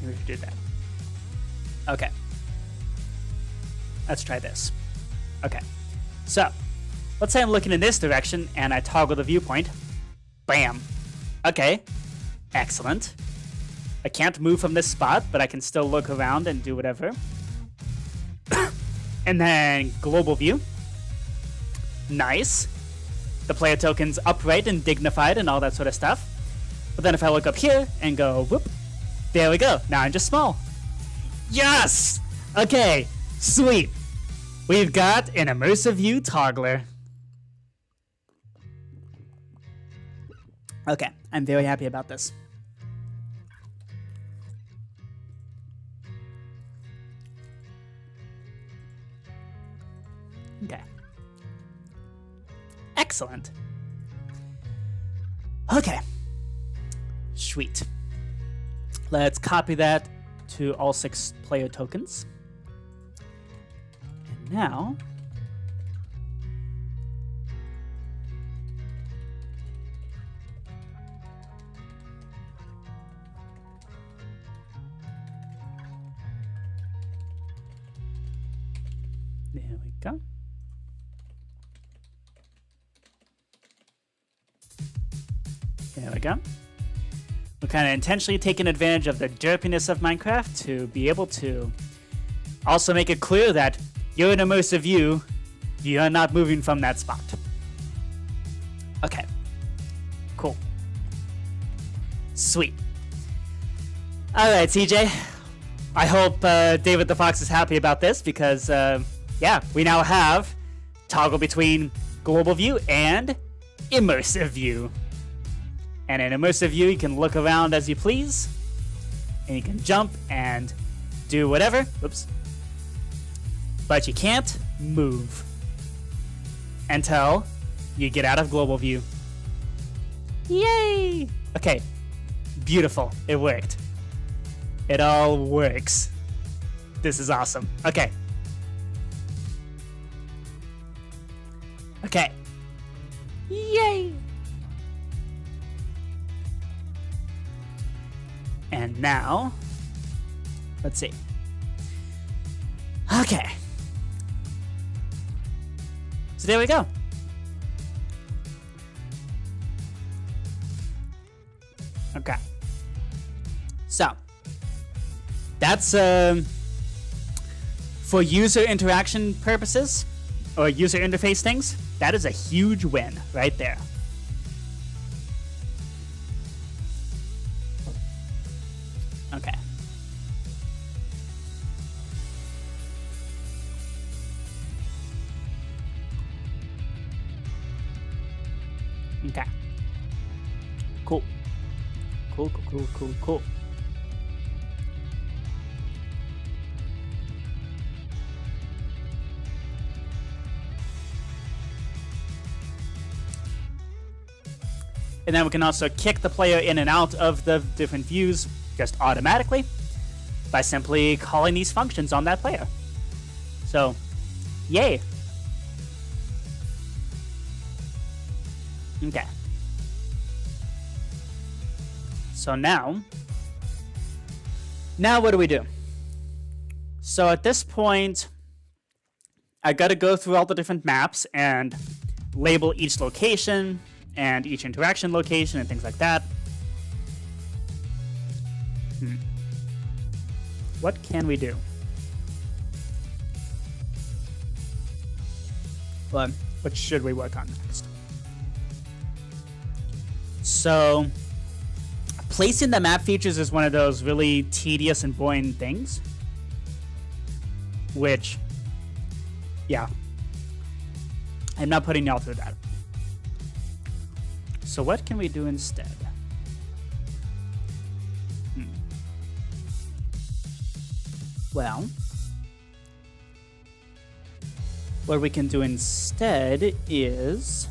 We should do that. Okay. Let's try this. Okay. So, let's say I'm looking in this direction and I toggle the viewpoint. Bam. Okay. Excellent. I can't move from this spot, but I can still look around and do whatever. And then global view. Nice. The player token's upright and dignified and all that sort of stuff. But then if I look up here and go whoop, there we go. Now I'm just small. Yes! Okay, sweet. We've got an immersive view toggler. Okay, I'm very happy about this. Okay. Excellent. Okay. Sweet. Let's copy that to all 6 player tokens. And now, there we go. There we go. We're kind of intentionally taking advantage of the derpiness of Minecraft to be able to also make it clear that you're in immersive view, you're not moving from that spot. Okay. Cool. Sweet. All right, CJ. I hope David the Fox is happy about this because, yeah, we now have toggle between global view and immersive view. And in immersive view, you can look around as you please, and you can jump and do whatever. Oops. But you can't move until you get out of global view. Yay! Okay, beautiful. It worked. It all works. This is awesome. Okay. Okay. Yay! And now, Let's see. Okay. So there we go. Okay. So that's for user interaction purposes or user interface things. That is a huge win right there. Okay. Okay. Cool. Cool. And then we can also kick the player in and out of the different views just automatically by simply calling these functions on that player. So, yay. Okay. So now what do we do? So at this point, I gotta go through all the different maps and label each location and each interaction location and things like that. What can we do? Well, what should we work on next? So, placing the map features is one of those really tedious and boring things. Which, yeah, I'm not putting y'all through that. So what can we do instead? Well, what we can do instead is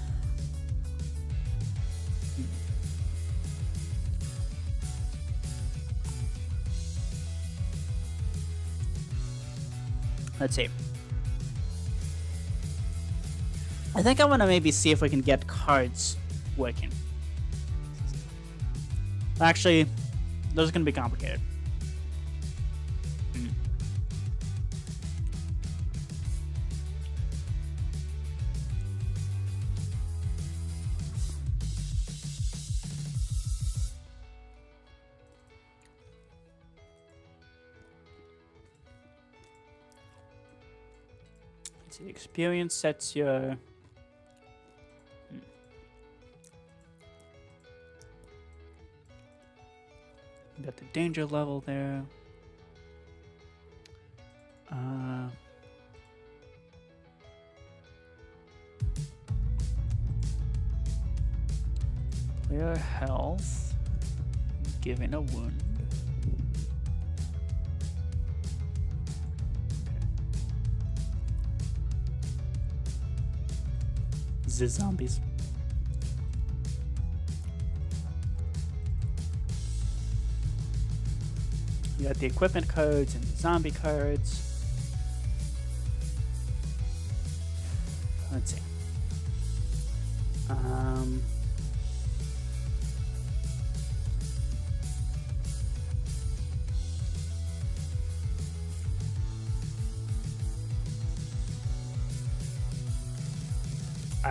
let's see. I think I want to maybe see if we can get cards working. Actually, those are going to be complicated. Let's see, experience sets your... Got the danger level there. Player health, given a wound. The zombies. You got the equipment codes and the zombie cards. Let's see.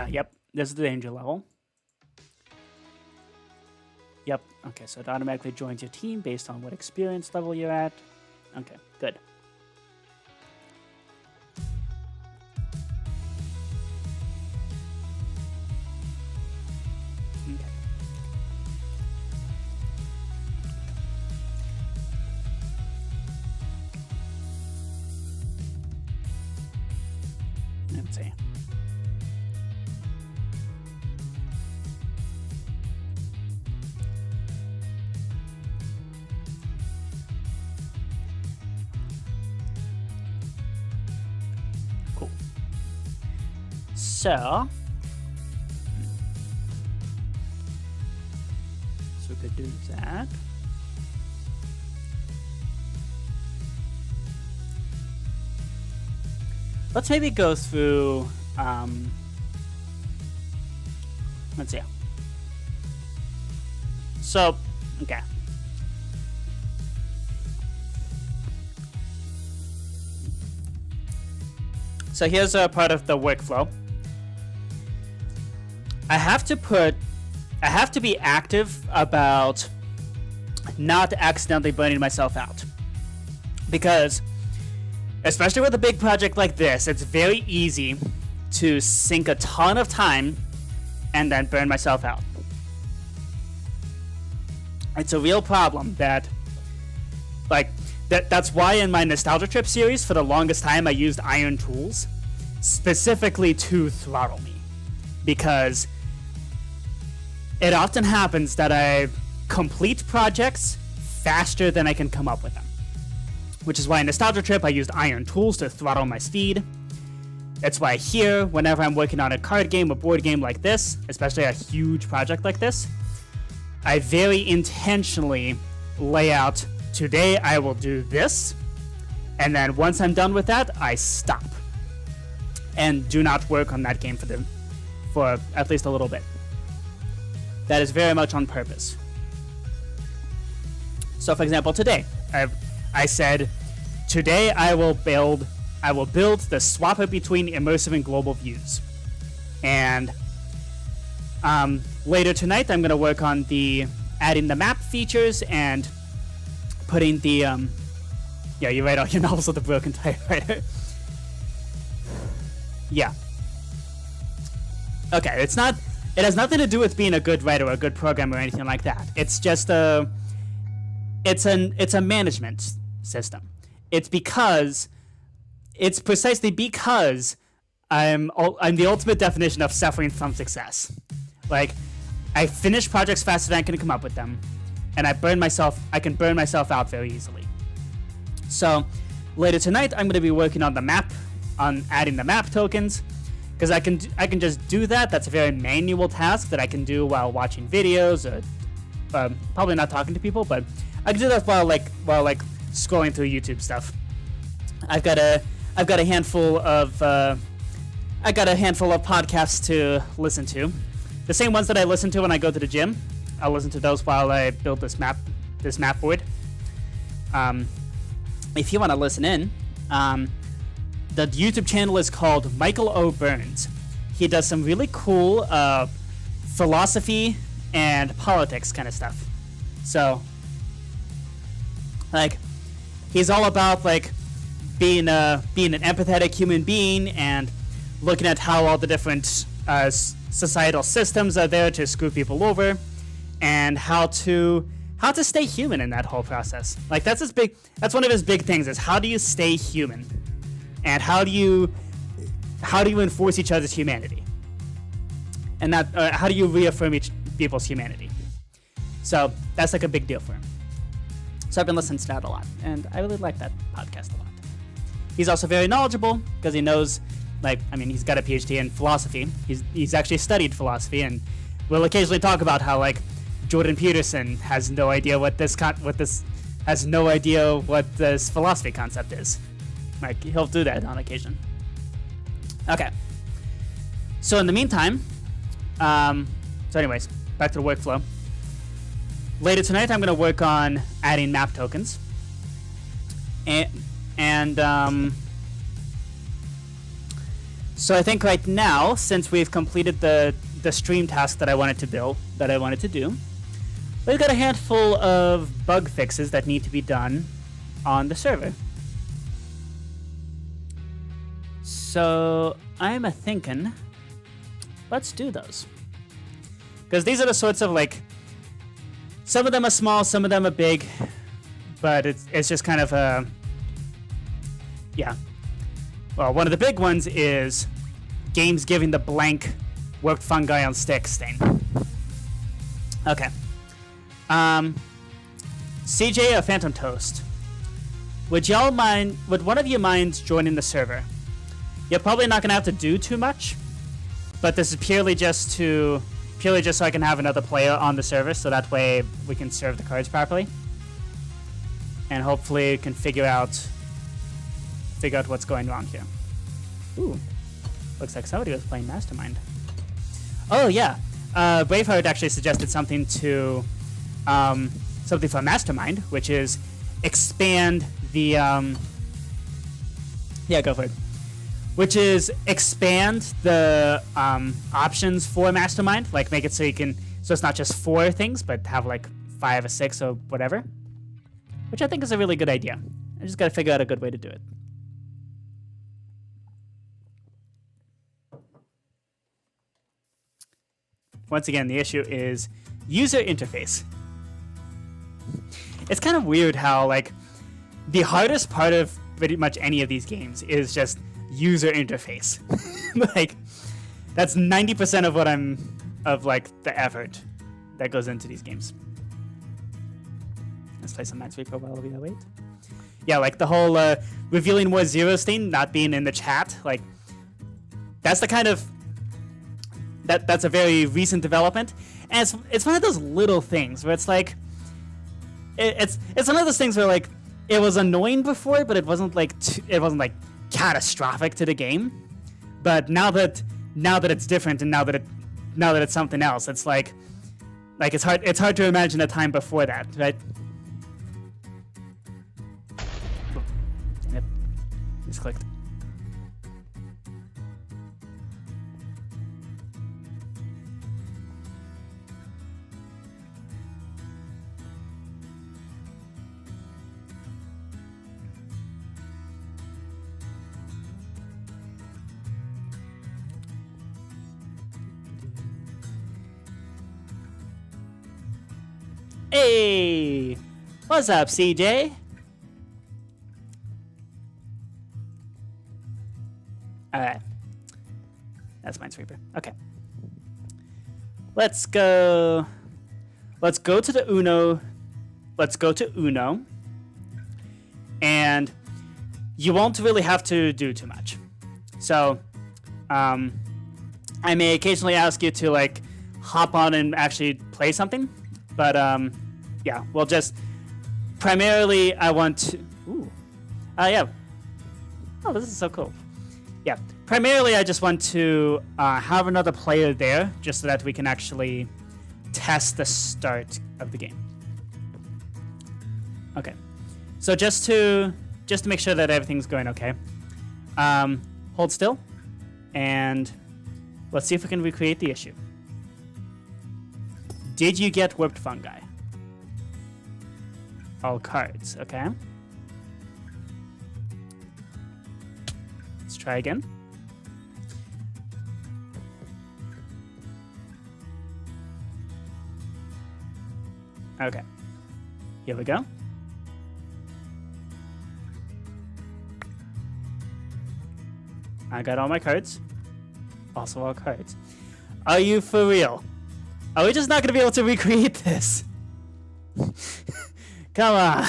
Yep, this is the danger level. Yep, okay, so it automatically joins your team based on what experience level you're at. Okay, good. Okay. Let's see. So we could do that. Let's maybe go through, let's see. So, okay. So here's a part of the workflow. I have to be active about not accidentally burning myself out. Because, especially with a big project like this, it's very easy to sink a ton of time and then burn myself out. It's a real problem that's why in my Nostalgia Trip series, for the longest time, I used iron tools specifically to throttle me. Because it often happens that I complete projects faster than I can come up with them. Which is why in Nostalgia Trip, I used iron tools to throttle my speed. That's why here, whenever I'm working on a card game or board game like this, especially a huge project like this, I very intentionally lay out, today I will do this, and then once I'm done with that, I stop. And do not work on that game for at least a little bit. That is very much on purpose. So for example, today, I said, today I will build the swapper between immersive and global views. And later tonight, I'm going to work on adding the map features and putting the, yeah, you write all your novels with a broken typewriter. Yeah. Okay, it has nothing to do with being a good writer or a good programmer or anything like that. It's just it's a management system. It's precisely because I'm the ultimate definition of suffering from success. Like, I finish projects faster than I can come up with them, and I can burn myself out very easily. So later tonight, I'm going to be working on adding the map tokens, because I can just do that. That's a very manual task that I can do while watching videos, or probably not talking to people, but I can do that while scrolling through YouTube stuff. I've got a handful of podcasts to listen to. The same ones that I listen to when I go to the gym. I'll listen to those while I build this map board. If you want to listen in, the YouTube channel is called Michael O. Burns. He does some really cool philosophy and politics kind of stuff. So, like, he's all about being an empathetic human being and looking at how all the different societal systems are there to screw people over, and how to stay human in that whole process. Like, that's one of his big things, is how do you stay human, and how do you enforce each other's humanity, and how do you reaffirm people's humanity. So that's a big deal for him. So I've been listening to that a lot, and I really like that podcast a lot. He's also very knowledgeable because he knows, he's got a PhD in philosophy. He's actually studied philosophy, and we'll occasionally talk about how Jordan Peterson has no idea what this philosophy concept is. He'll do that on occasion. Okay. So in the meantime, anyways, back to the workflow. Later tonight, I'm going to work on adding map tokens. So I think right now, since we've completed the stream task that I wanted to do, we've got a handful of bug fixes that need to be done on the server. So I'm thinking, let's do those. Because these are the sorts of some of them are small, some of them are big, but it's just kind of yeah. Well, one of the big ones is games giving the blank worked fungi on sticks thing. Okay. CJ or Phantom Toast, would one of you mind joining the server? You're probably not gonna have to do too much, but this is purely just so I can have another player on the server, so that way we can serve the cards properly, and hopefully can figure out what's going wrong here. Ooh, looks like somebody was playing Mastermind. Oh yeah, Braveheart actually suggested something for Mastermind, which is expand the yeah, go for it. which is expand the options for Mastermind, like make it so you can, so it's not just 4 things, but have like 5 or 6 or whatever, which I think is a really good idea. I just got to figure out a good way to do it. Once again, the issue is user interface. It's kind of weird how, like, the hardest part of pretty much any of these games is just user interface. Like, that's 90% of what like, the effort that goes into these games. Let's play some Minesweeper while we wait. Yeah, like, the whole revealing more zeros thing not being in the chat, like, that's the kind of... That's a very recent development, and it's one of those little things where it's like, it's one of those things where, like, it was annoying before, but it wasn't like catastrophic to the game. But now that it's different, and now that it's something else, it's like it's hard to imagine a time before that, right? Yep, misclicked. Hey! What's up, CJ? Alright. That's Minesweeper. Okay. Let's go to the Uno. Let's go to Uno. And you won't really have to do too much. So, I may occasionally ask you to, like, hop on and actually play something. But, yeah, we'll just... Primarily, I want to... Ooh. Yeah. Oh, this is so cool. Yeah. Primarily, I just want to have another player there, just so that we can actually test the start of the game. Okay. So just to make sure that everything's going okay, hold still, and let's see if we can recreate the issue. Did you get warped fungi? All cards, okay. Let's try again. Okay. Here we go. I got all my cards. Also all cards. Are you for real? Are we just not going to be able to recreate this? Come on.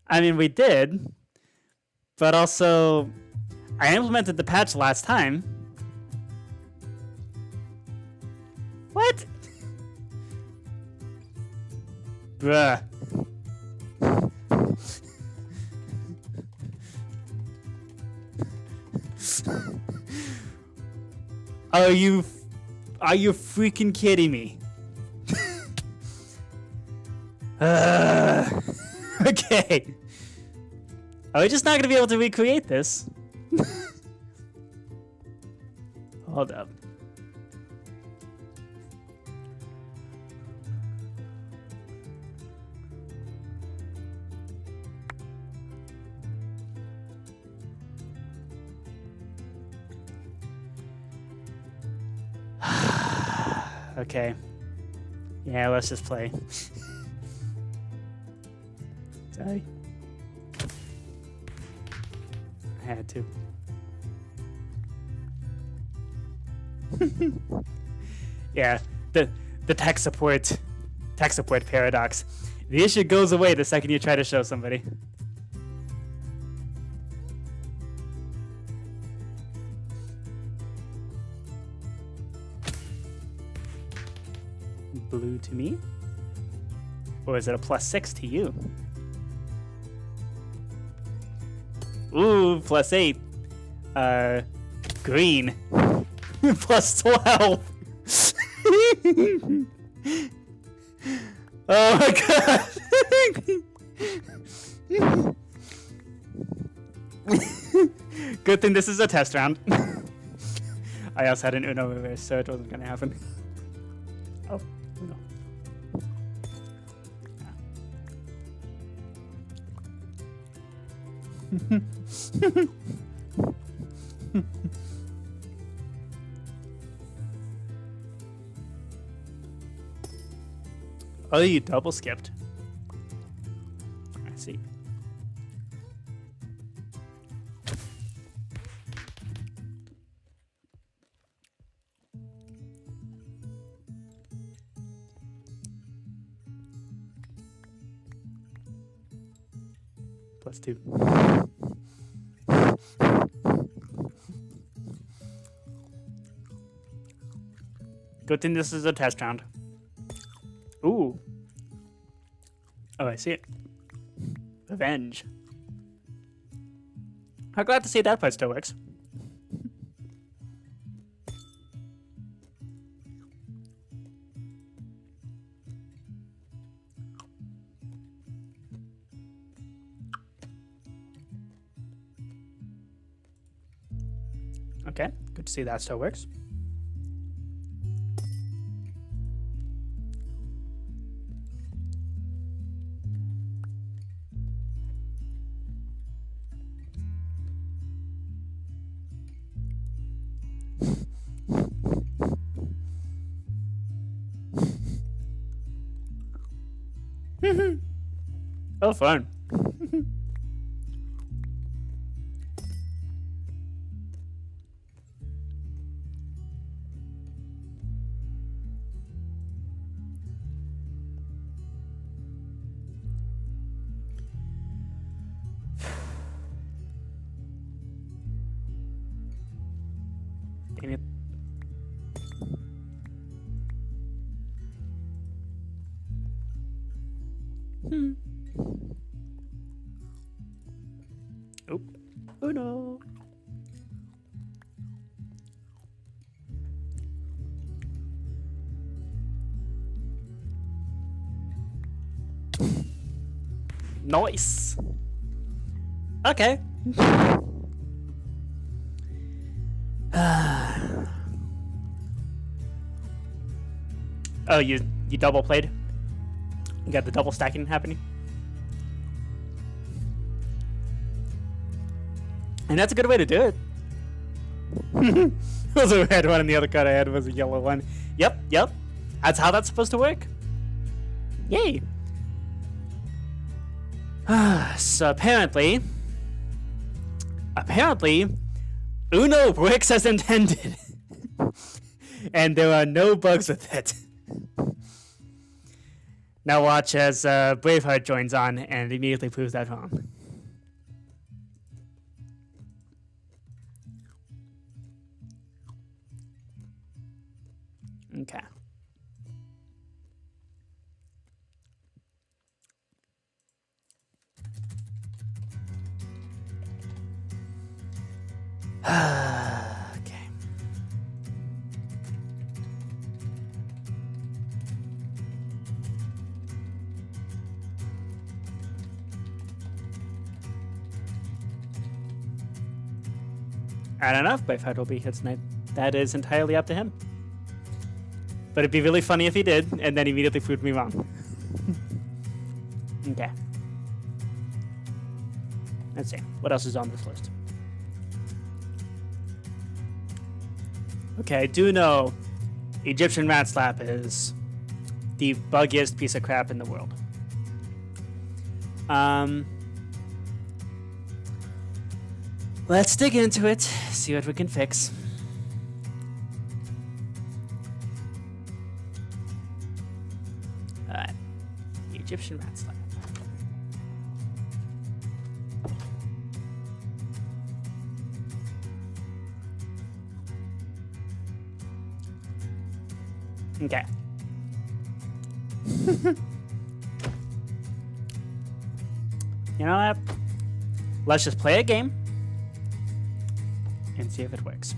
I mean, we did. But also, I implemented the patch last time. What? Bruh. Are you freaking kidding me? Okay. Are we just not gonna be able to recreate this? Hold up. Okay. Yeah, let's just play. Sorry. I had to. Yeah, the tech support paradox. The issue goes away the second you try to show somebody. Blue to me? Or is it a +6 to you? Ooh, +8. Green. +12. Oh my god. Good thing this is a test round. I also had an Uno reverse, so it wasn't gonna happen. Oh, Uno. Oh, you double skipped. I see. +2. Good thing this is a test round. Ooh. Oh, I see it. Revenge. I'm glad to see that part still works. Okay, good to see that still works. Oh, fun. Dang it. Oop. Oh no. Nice. Okay. Oh, you double played? You got the double stacking happening? And that's a good way to do it. It was a red one and the other card I had was a yellow one. Yep. That's how that's supposed to work. Yay. So apparently, Uno works as intended. And there are no bugs with it. Now watch as Braveheart joins on and immediately proves that wrong. Okay. Okay. I don't know if Braveheart will be here tonight. That is entirely up to him. But it'd be really funny if he did, and then immediately proved me wrong. Okay. Let's see. What else is on this list? Okay, I do know Egyptian Ratslap is the buggiest piece of crap in the world. Let's dig into it, see what we can fix. Alright. Egyptian Ratslap. Okay. You know what? Let's just play a game and see if it works.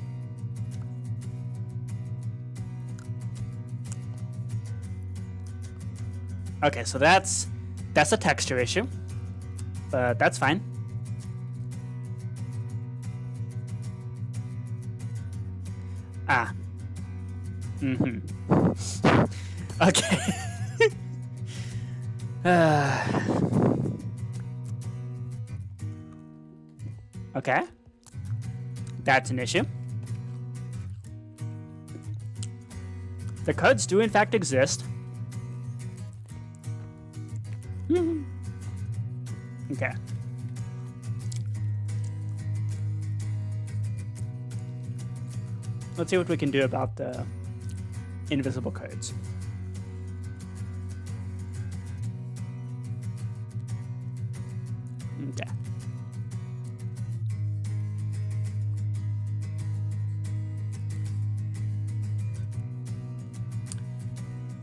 Okay, so that's a texture issue, but that's fine. Ah. Mm-hmm. Okay. Okay. That's an issue. The cards do in fact exist. Okay. Let's see what we can do about the invisible cards. Okay.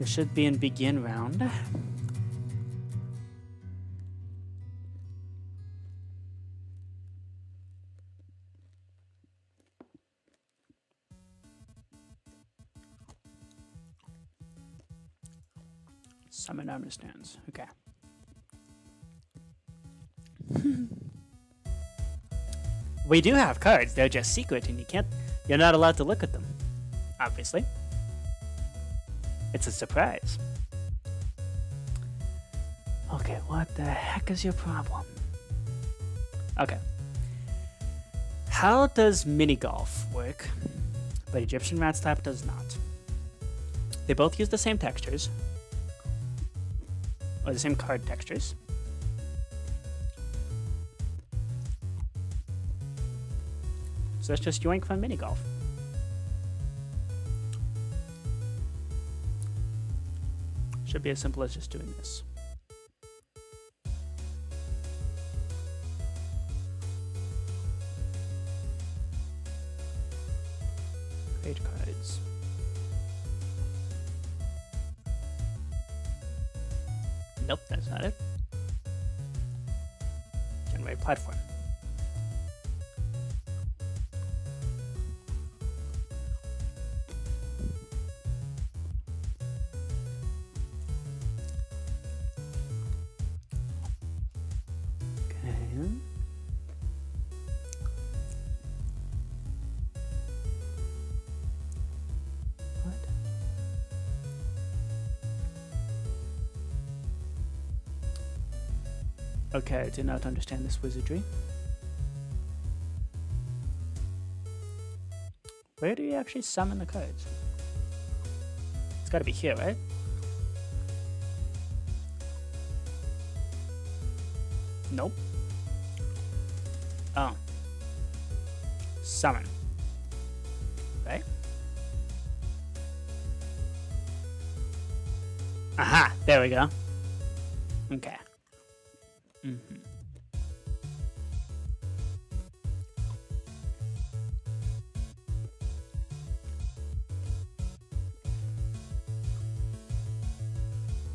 This should be in begin round. Summon armor stands. Okay. We do have cards. They're just secret, and you're not allowed to look at them. Obviously. It's a surprise. Okay, what the heck is your problem? Okay. How does mini golf work? But Egyptian Ratslap does not. They both use the same textures. Or the same card textures. So let's just yoink from mini golf. Should be as simple as just doing this. Create cards. Nope, that's not it. Generate platform. Okay, I do not understand this wizardry. Where do you actually summon the cards? It's gotta be here, right? Nope. Oh. Summon. Right? Aha! There we go. Okay. Mm-hmm.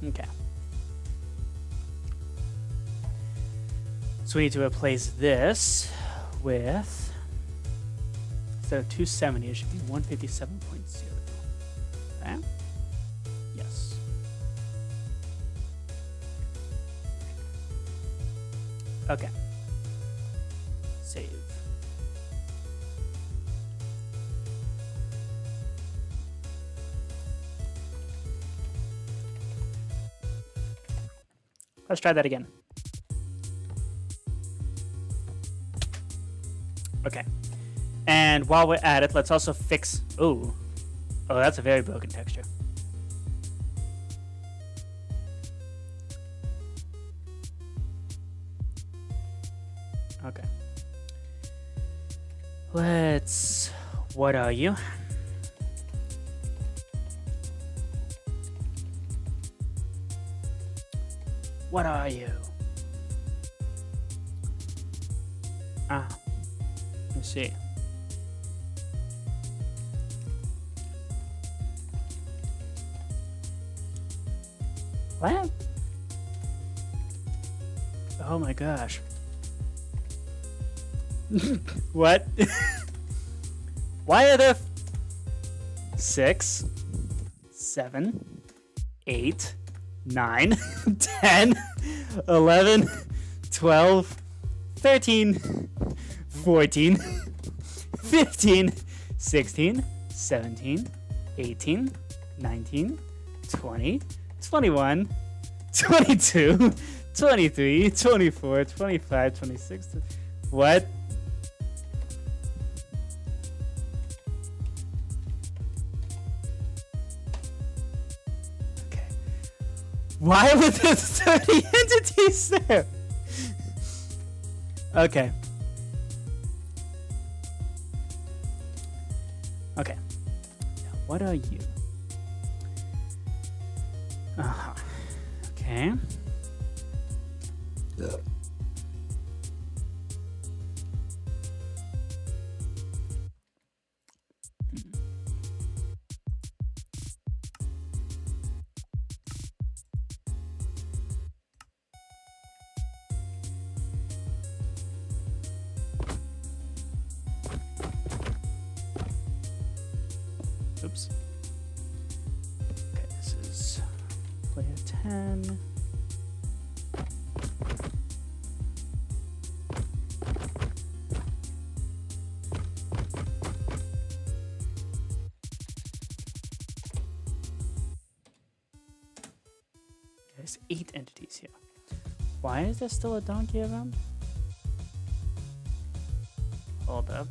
Okay. So we need to replace this with, instead of 270, it should be 157.0. Okay? Yes. Okay. Save. Let's try that again. Okay. And while we're at it, let's also fix... Ooh. Oh, that's a very broken texture. Okay. Let's... What are you? What are you? Ah. Let's see. What? Oh my gosh. What? Why are there 6, 7, 8, 9, 10, 11, 12, 13, 14, 15, 16, 17, 18, 19, 20, 21, 22, 23, 24, 25, 26. What? Okay. Why were there 30 entities there? Okay. Okay. Now, what are you? Uh-huh. Okay. Oops. Okay, this is player 10. There's 8 entities here. Why is there still a donkey around? Hold up.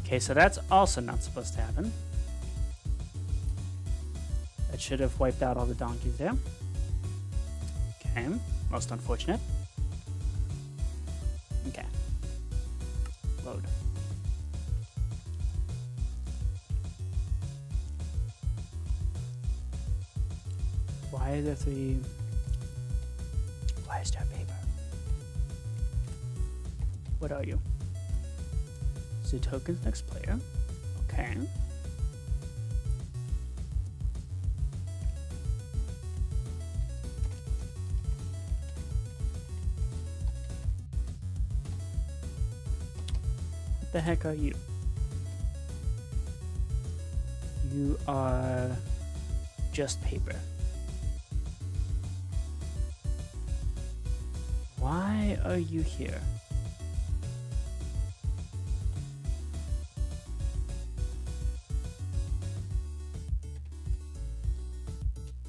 Okay, so that's also not supposed to happen. That should have wiped out all the donkeys there. Okay, most unfortunate. Okay. Load. Why is there 3? Why is there paper? What are you? So tokens next player. Okay. What the heck are you? You are just paper. Why are you here?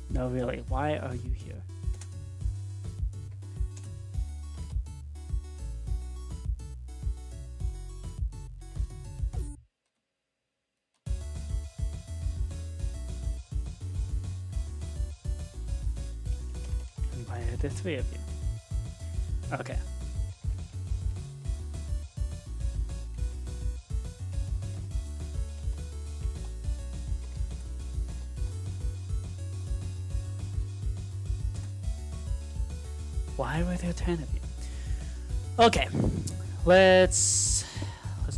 No, really, why are you here? And why are there 3 of you? Okay. Why were there 10 of you? Okay, let's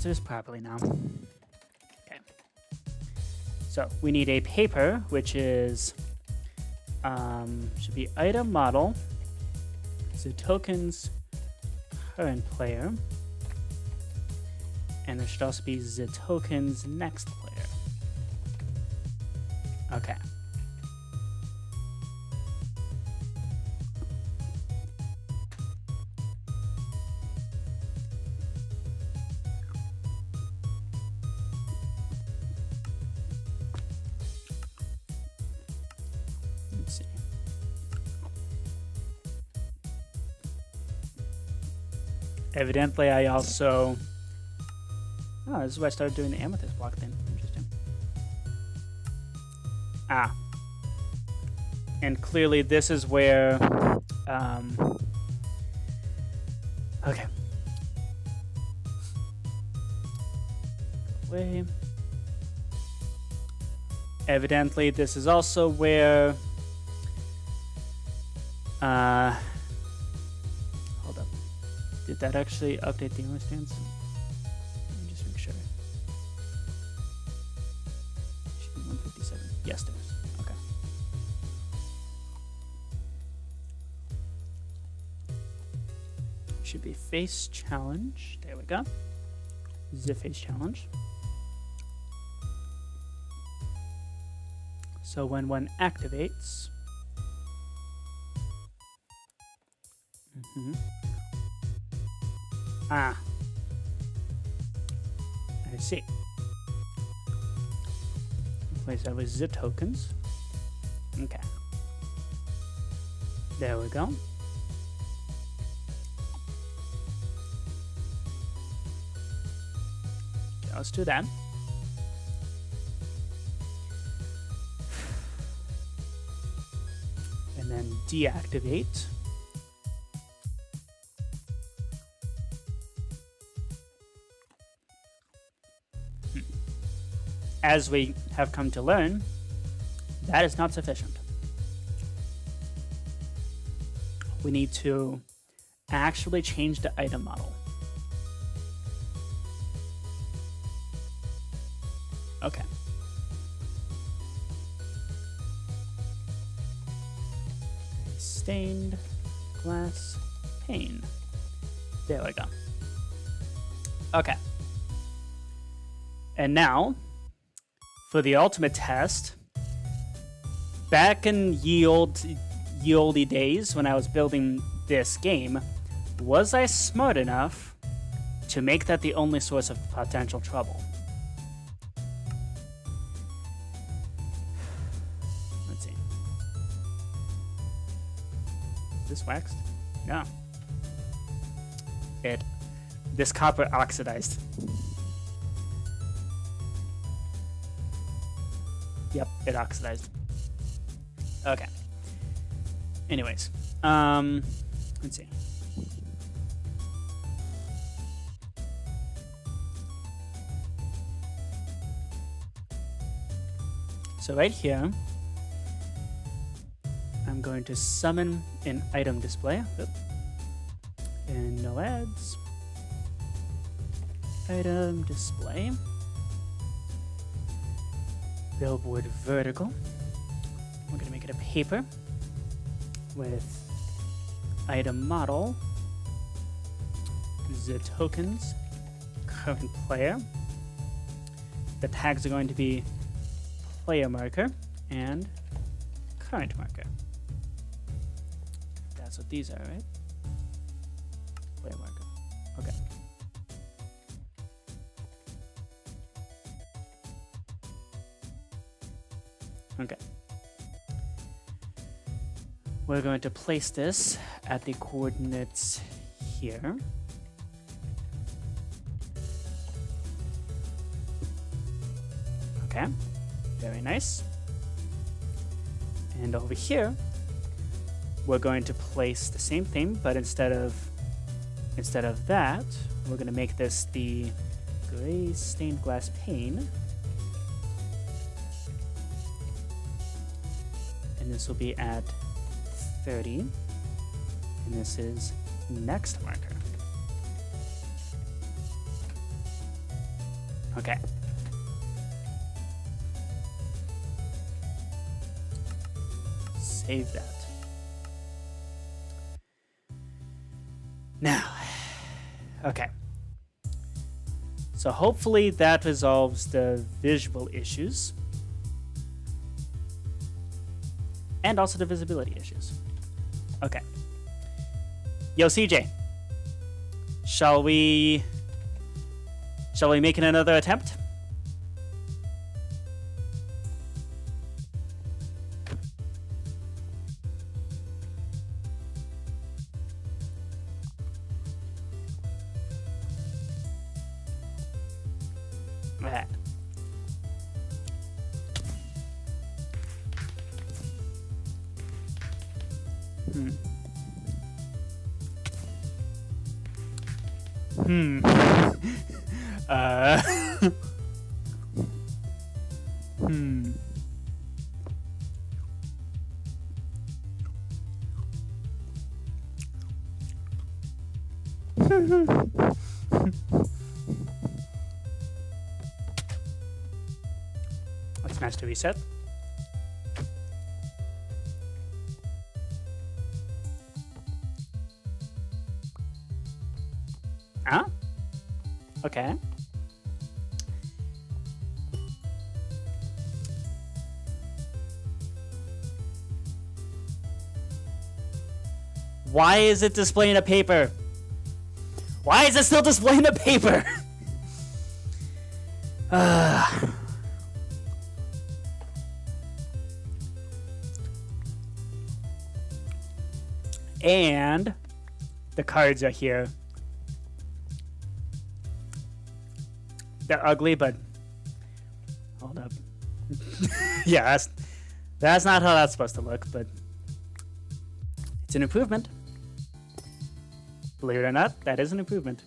do this properly now. Okay. So we need a paper, which is should be item model. So tokens current player, and there should also be the tokens next player. Okay. Let's see. Evidently, I also... Oh, this is where I started doing the amethyst block thing. Interesting. Ah. And clearly this is where... Okay. Away. Evidently, this is also where... hold up. Did that actually update the image stance? Let me just make sure. Should be 157. Yes, there is. Okay. Should be face challenge. There we go. The face challenge. So when one activates, I see. Replace that with the tokens. Okay. There we go. Okay, let's do that. And then deactivate. As we have come to learn, that is not sufficient. We need to actually change the item model. Okay. Stained glass pane. There we go. Okay. And now, for the ultimate test, back in ye olde days when I was building this game, was I smart enough to make that the only source of potential trouble? Let's see. Is this waxed? No. This copper oxidized. Yep, it oxidized. Okay. Anyways, let's see. So right here, I'm going to summon an item display. Oop. And no ads. Item display. Billboard vertical. We're going to make it a paper with item model, the tokens, current player. The tags are going to be player marker and current marker. That's what these are, right? Player marker. Okay. Okay. We're going to place this at the coordinates here. Okay, very nice. And over here, we're going to place the same thing, but instead of that, we're going to make this the gray stained glass pane. And this will be at 30. And this is next marker. Okay. Save that. Now, okay. So hopefully that resolves the visual issues. And also the visibility issues. Okay. Yo, CJ. Shall we make another attempt? Right. Let's smash to reset. Okay. Why is it displaying a paper? Why is it still displaying a paper? And the cards are here. They're ugly, but hold up. Yeah, that's not how that's supposed to look, but it's an improvement. Believe it or not, that is an improvement.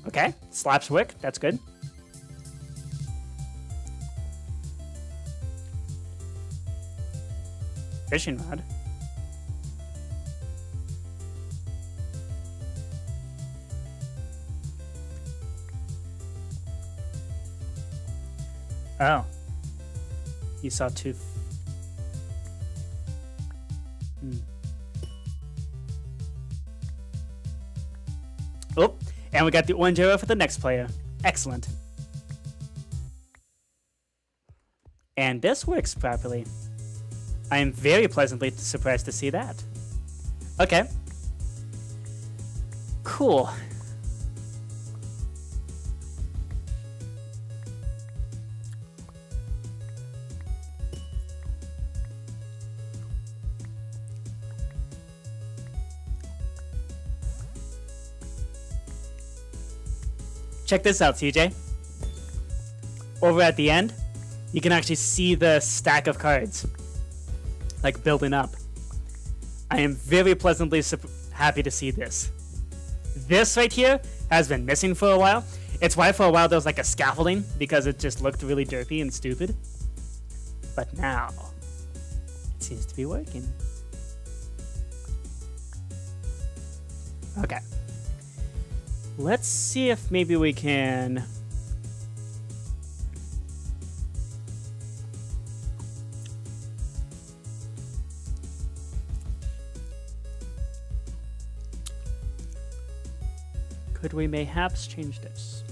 Okay, slaps wick, that's good. Fishing rod. Oh. You saw two. Oh, and we got the orange arrow for the next player. Excellent. And this works properly. I am very pleasantly surprised to see that. Okay. Cool. Check this out, CJ. Over at the end, you can actually see the stack of cards, like building up. I am very pleasantly happy to see this. This right here has been missing for a while. It's why for a while there was like a scaffolding, because it just looked really derpy and stupid. But now, it seems to be working. Okay. Let's see if maybe we can... Could we mayhaps change this?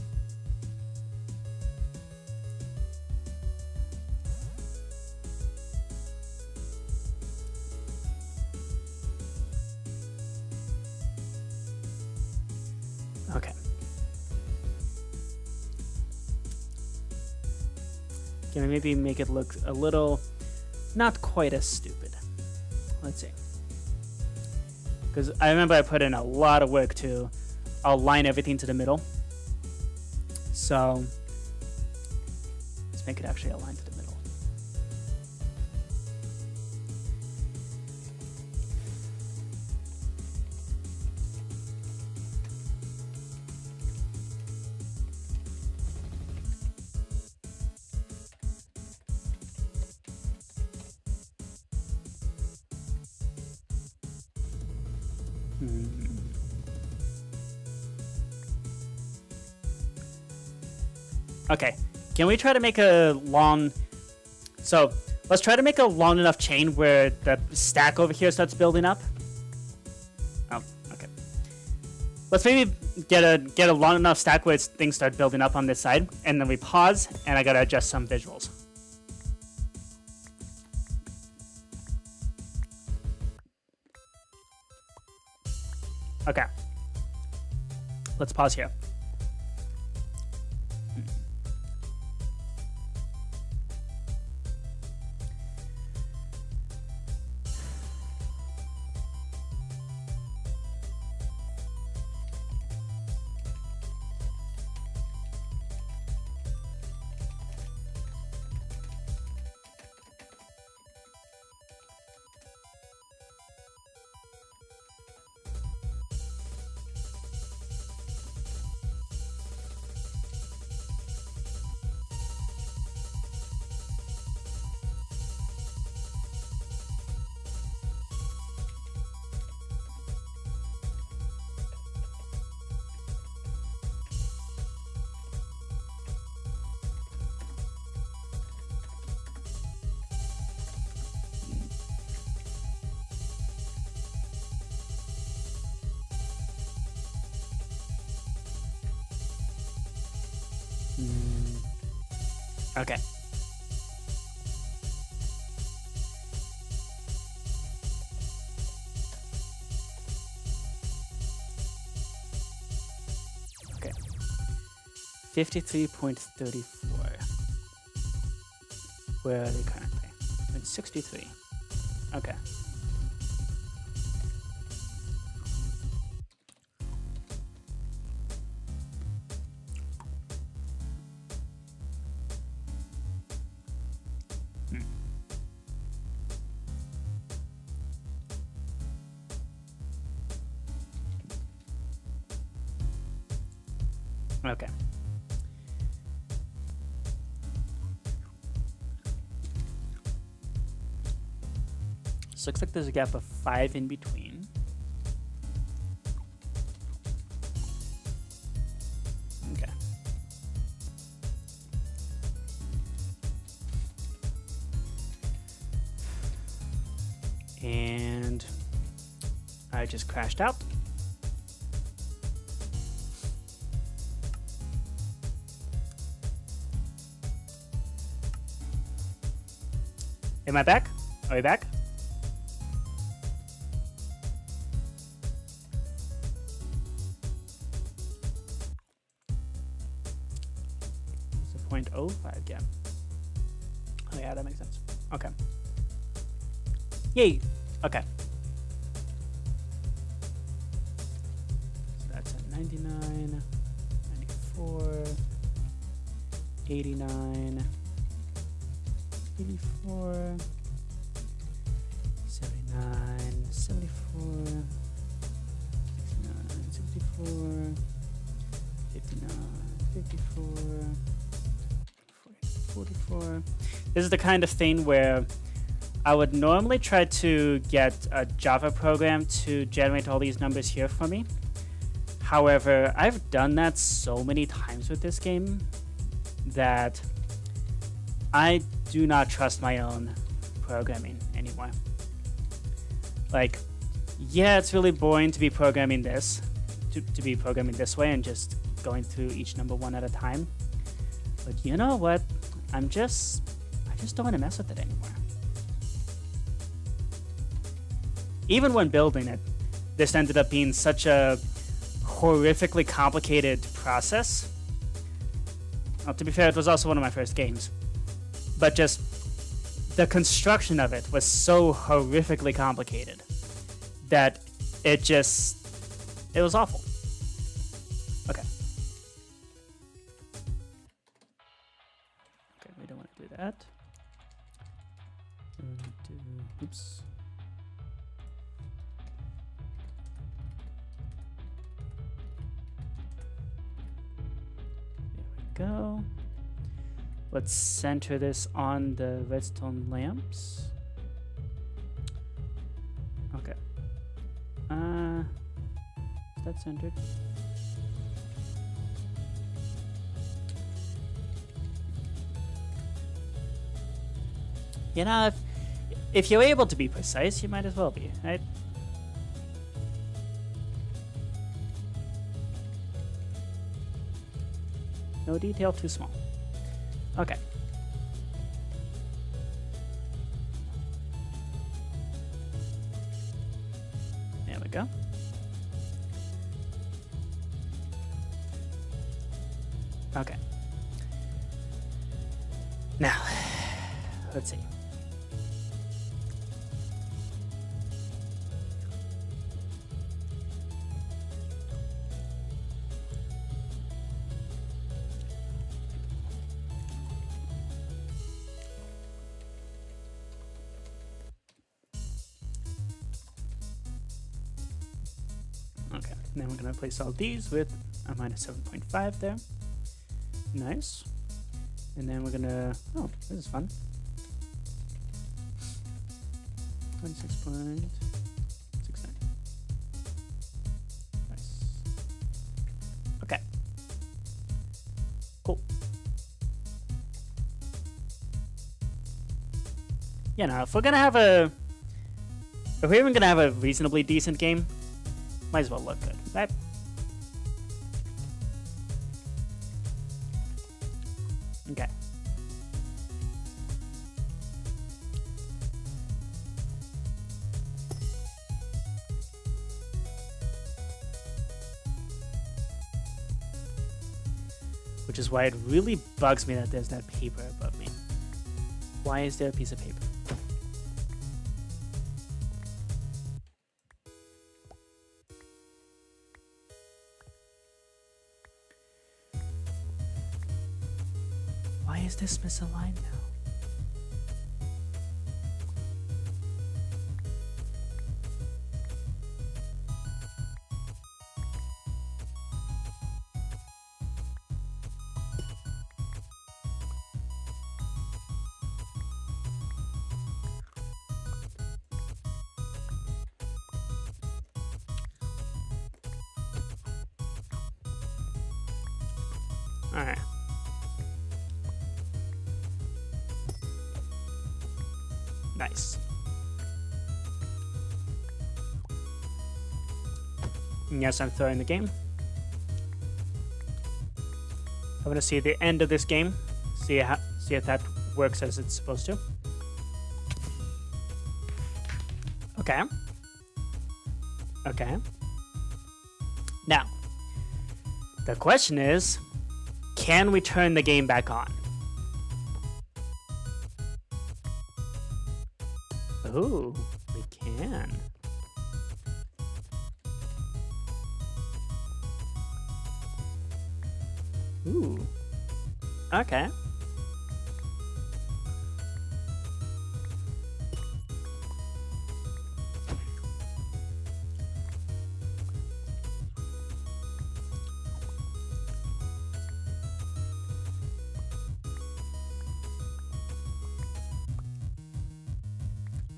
Okay. Can I maybe make it look a little not quite as stupid? Let's see. Because I remember I put in a lot of work to align everything to the middle. So let's make it actually align to the middle. Okay, can we try to make a long... So, let's try to make a long enough chain where the stack over here starts building up. Oh, okay. Let's maybe get a long enough stack where things start building up on this side, and then we pause, and I gotta adjust some visuals. Okay. Let's pause here. Okay. Okay. 53.34. Where are they currently? It's 63. Okay. Okay. So looks like there's a gap of 5 in between. Okay. And I just crashed out. Am I back? Are we back? It's a 0.05 gap. Oh yeah, that makes sense. Okay. Yay! Okay. So that's at 99, 94, 89, 84, 79, 74, 69, 64, 59, 54, 44. This is the kind of thing where I would normally try to get a Java program to generate all these numbers here for me. However, I've done that so many times with this game that I do not trust my own programming anymore. Like, yeah, it's really boring to be programming this, to be programming this way and just going through each number one at a time. But you know what? I just don't want to mess with it anymore. Even when building it, this ended up being such a horrifically complicated process. Well, to be fair, it was also one of my first games. But just the construction of it was so horrifically complicated that it was awful. Okay. Okay, we don't want to do that. Oops. There we go. Let's center this on the redstone lamps. Okay. Is that centered? You know, if you're able to be precise, you might as well be, right? No detail too small. Okay. There we go. Okay. Now, let's see. Okay, then we're going to replace all these with a minus 7.5 there. Nice. And then we're going to... Oh, this is fun. 26.69. Nice. Okay. Cool. Yeah, now, if we're even going to have a reasonably decent game, might as well look good, right? Okay. Which is why it really bugs me that there's that paper above me. Why is there a piece of paper? Why is this misaligned now? All right. Nice. Yes, I'm throwing the game. I want to see the end of this game. See if that works as it's supposed to. Okay. Okay. Now, the question is, can we turn the game back on? Ooh, we can. Ooh. Okay.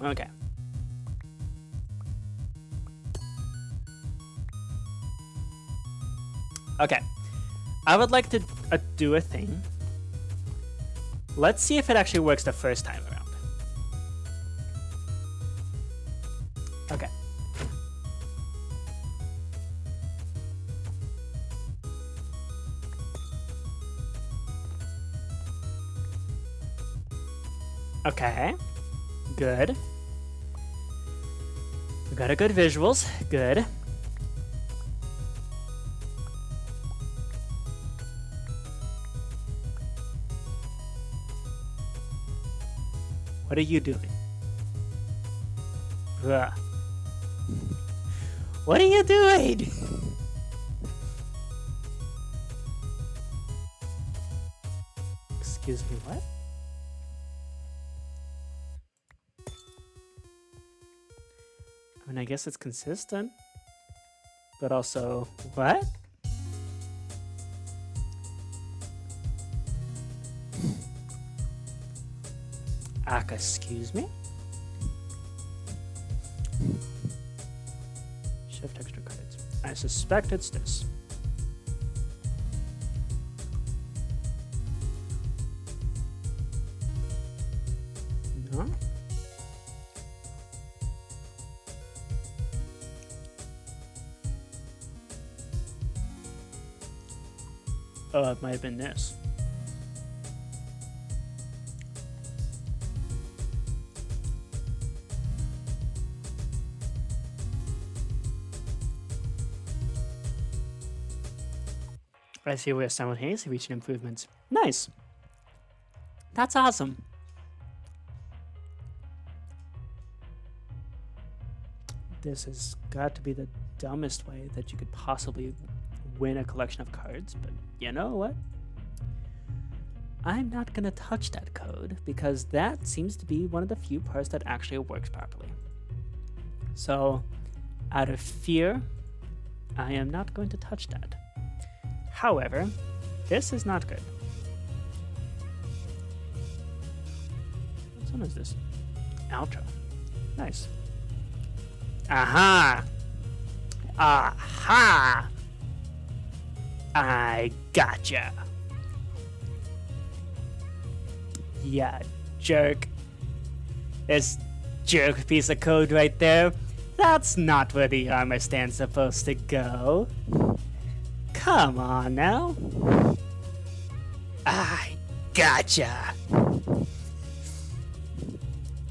Okay. Okay. I would like to do a thing. Let's see if it actually works the first time around. Okay. Okay. Good. We got a good visuals. Good. What are you doing? Ugh. What are you doing? Excuse me, what? I mean, I guess it's consistent, but also, what? Excuse me? Shift extra credits. I suspect it's this. No? Oh, it might have been this. I see we're simultaneously reaching improvements. Nice. That's awesome. This has got to be the dumbest way that you could possibly win a collection of cards, but you know what? I'm not going to touch that code because that seems to be one of the few parts that actually works properly. So, out of fear, I am not going to touch that. However, this is not good. What song is this? Outro. Nice. Aha! Aha! I gotcha. Yeah, jerk. This jerk piece of code right there. That's not where the armor stand's supposed to go. Come on now. I Gotcha.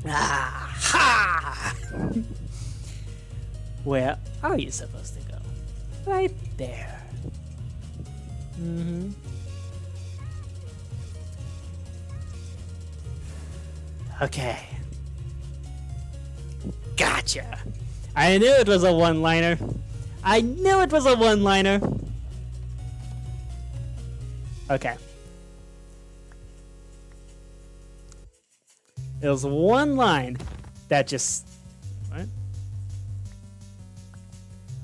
Ah, ha! Where are you supposed to go? Right there. Mm-hmm. Okay. Gotcha. I knew it was a one-liner. I knew it was a one-liner. Okay. It was one line that just... What?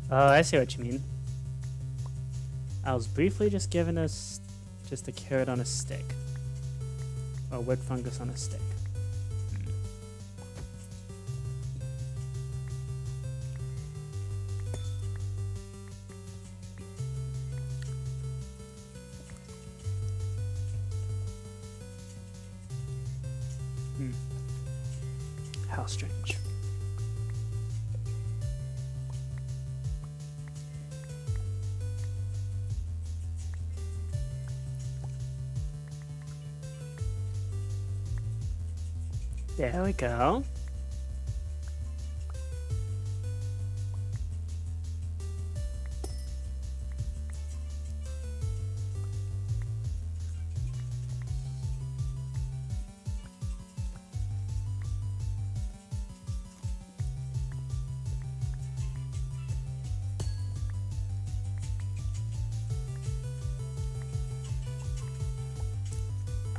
Oh, I see what you mean. I was briefly just given us just a carrot on a stick. Or wood fungus on a stick. How strange. There we go.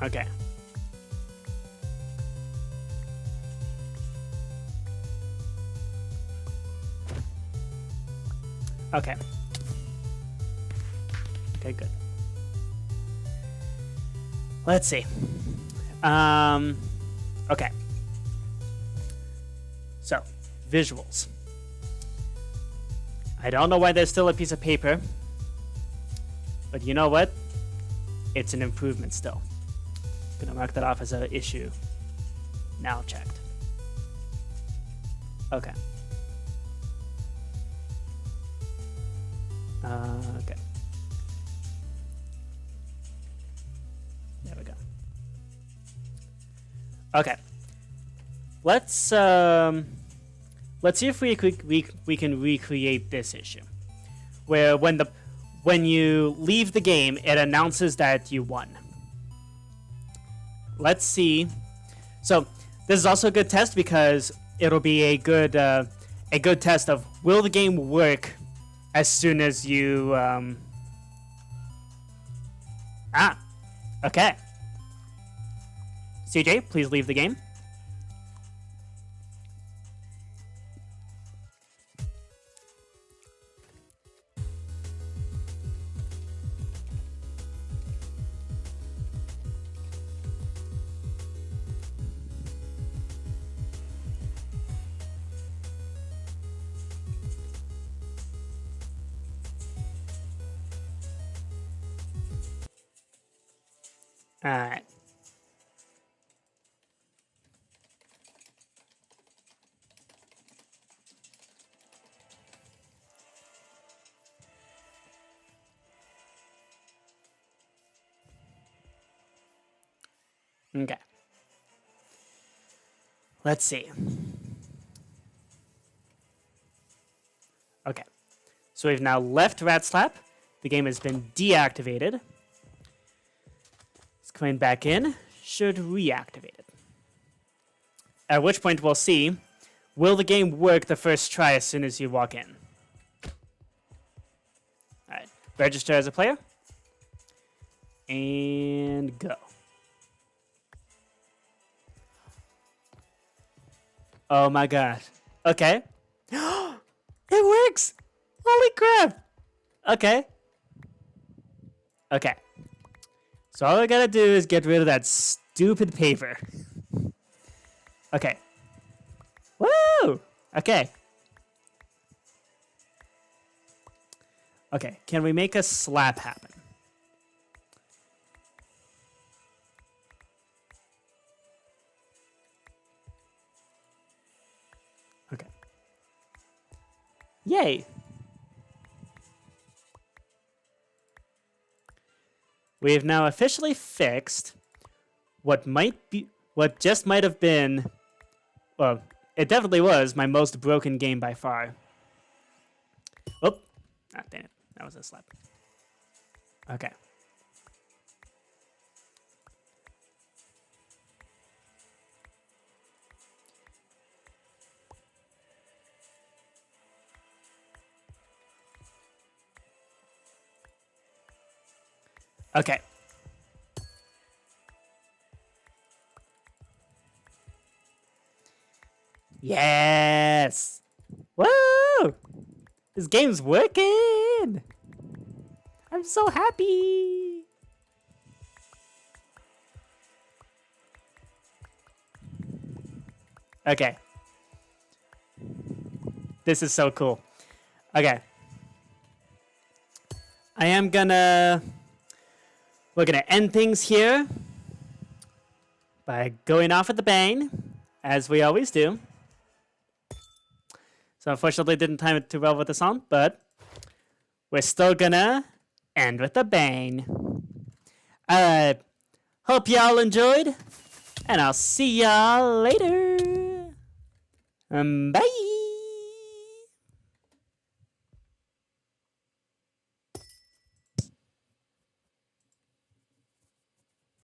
Okay. Okay. Okay, good. Let's see. Okay. So, visuals. I don't know why there's still a piece of paper, but you know what? It's an improvement still. I'm gonna mark that off as an issue. Now checked. Okay. Okay. There we go. Okay. Let's see if we can recreate this issue, where when you leave the game, it announces that you won. Let's see. So this is also a good test because it'll be a good test of will the game work as soon as you okay. CJ, please leave the game. All right. Okay. Let's see. Okay. So we've now left Ratslap. The game has been deactivated. It's coming back in. Should reactivate it. At which point we'll see, will the game work the first try as soon as you walk in? Alright. Register as a player. And go. Oh my god. Okay. It works! Holy crap! Okay. Okay. So all I gotta do is get rid of that stupid paper. Okay. Woo! Okay. Okay, can we make a slap happen? Okay. Yay! We have now officially fixed what just might have been, well, it definitely was my most broken game by far. Oh, damn it. That was a slap. Okay. Okay. Yes! Woo! This game's working! I'm so happy! Okay. This is so cool. Okay. We're gonna end things here by going off with the bang, as we always do. So unfortunately didn't time it too well with the song, but we're still gonna end with a bang. Alright. Hope y'all enjoyed, and I'll see y'all later. Bye!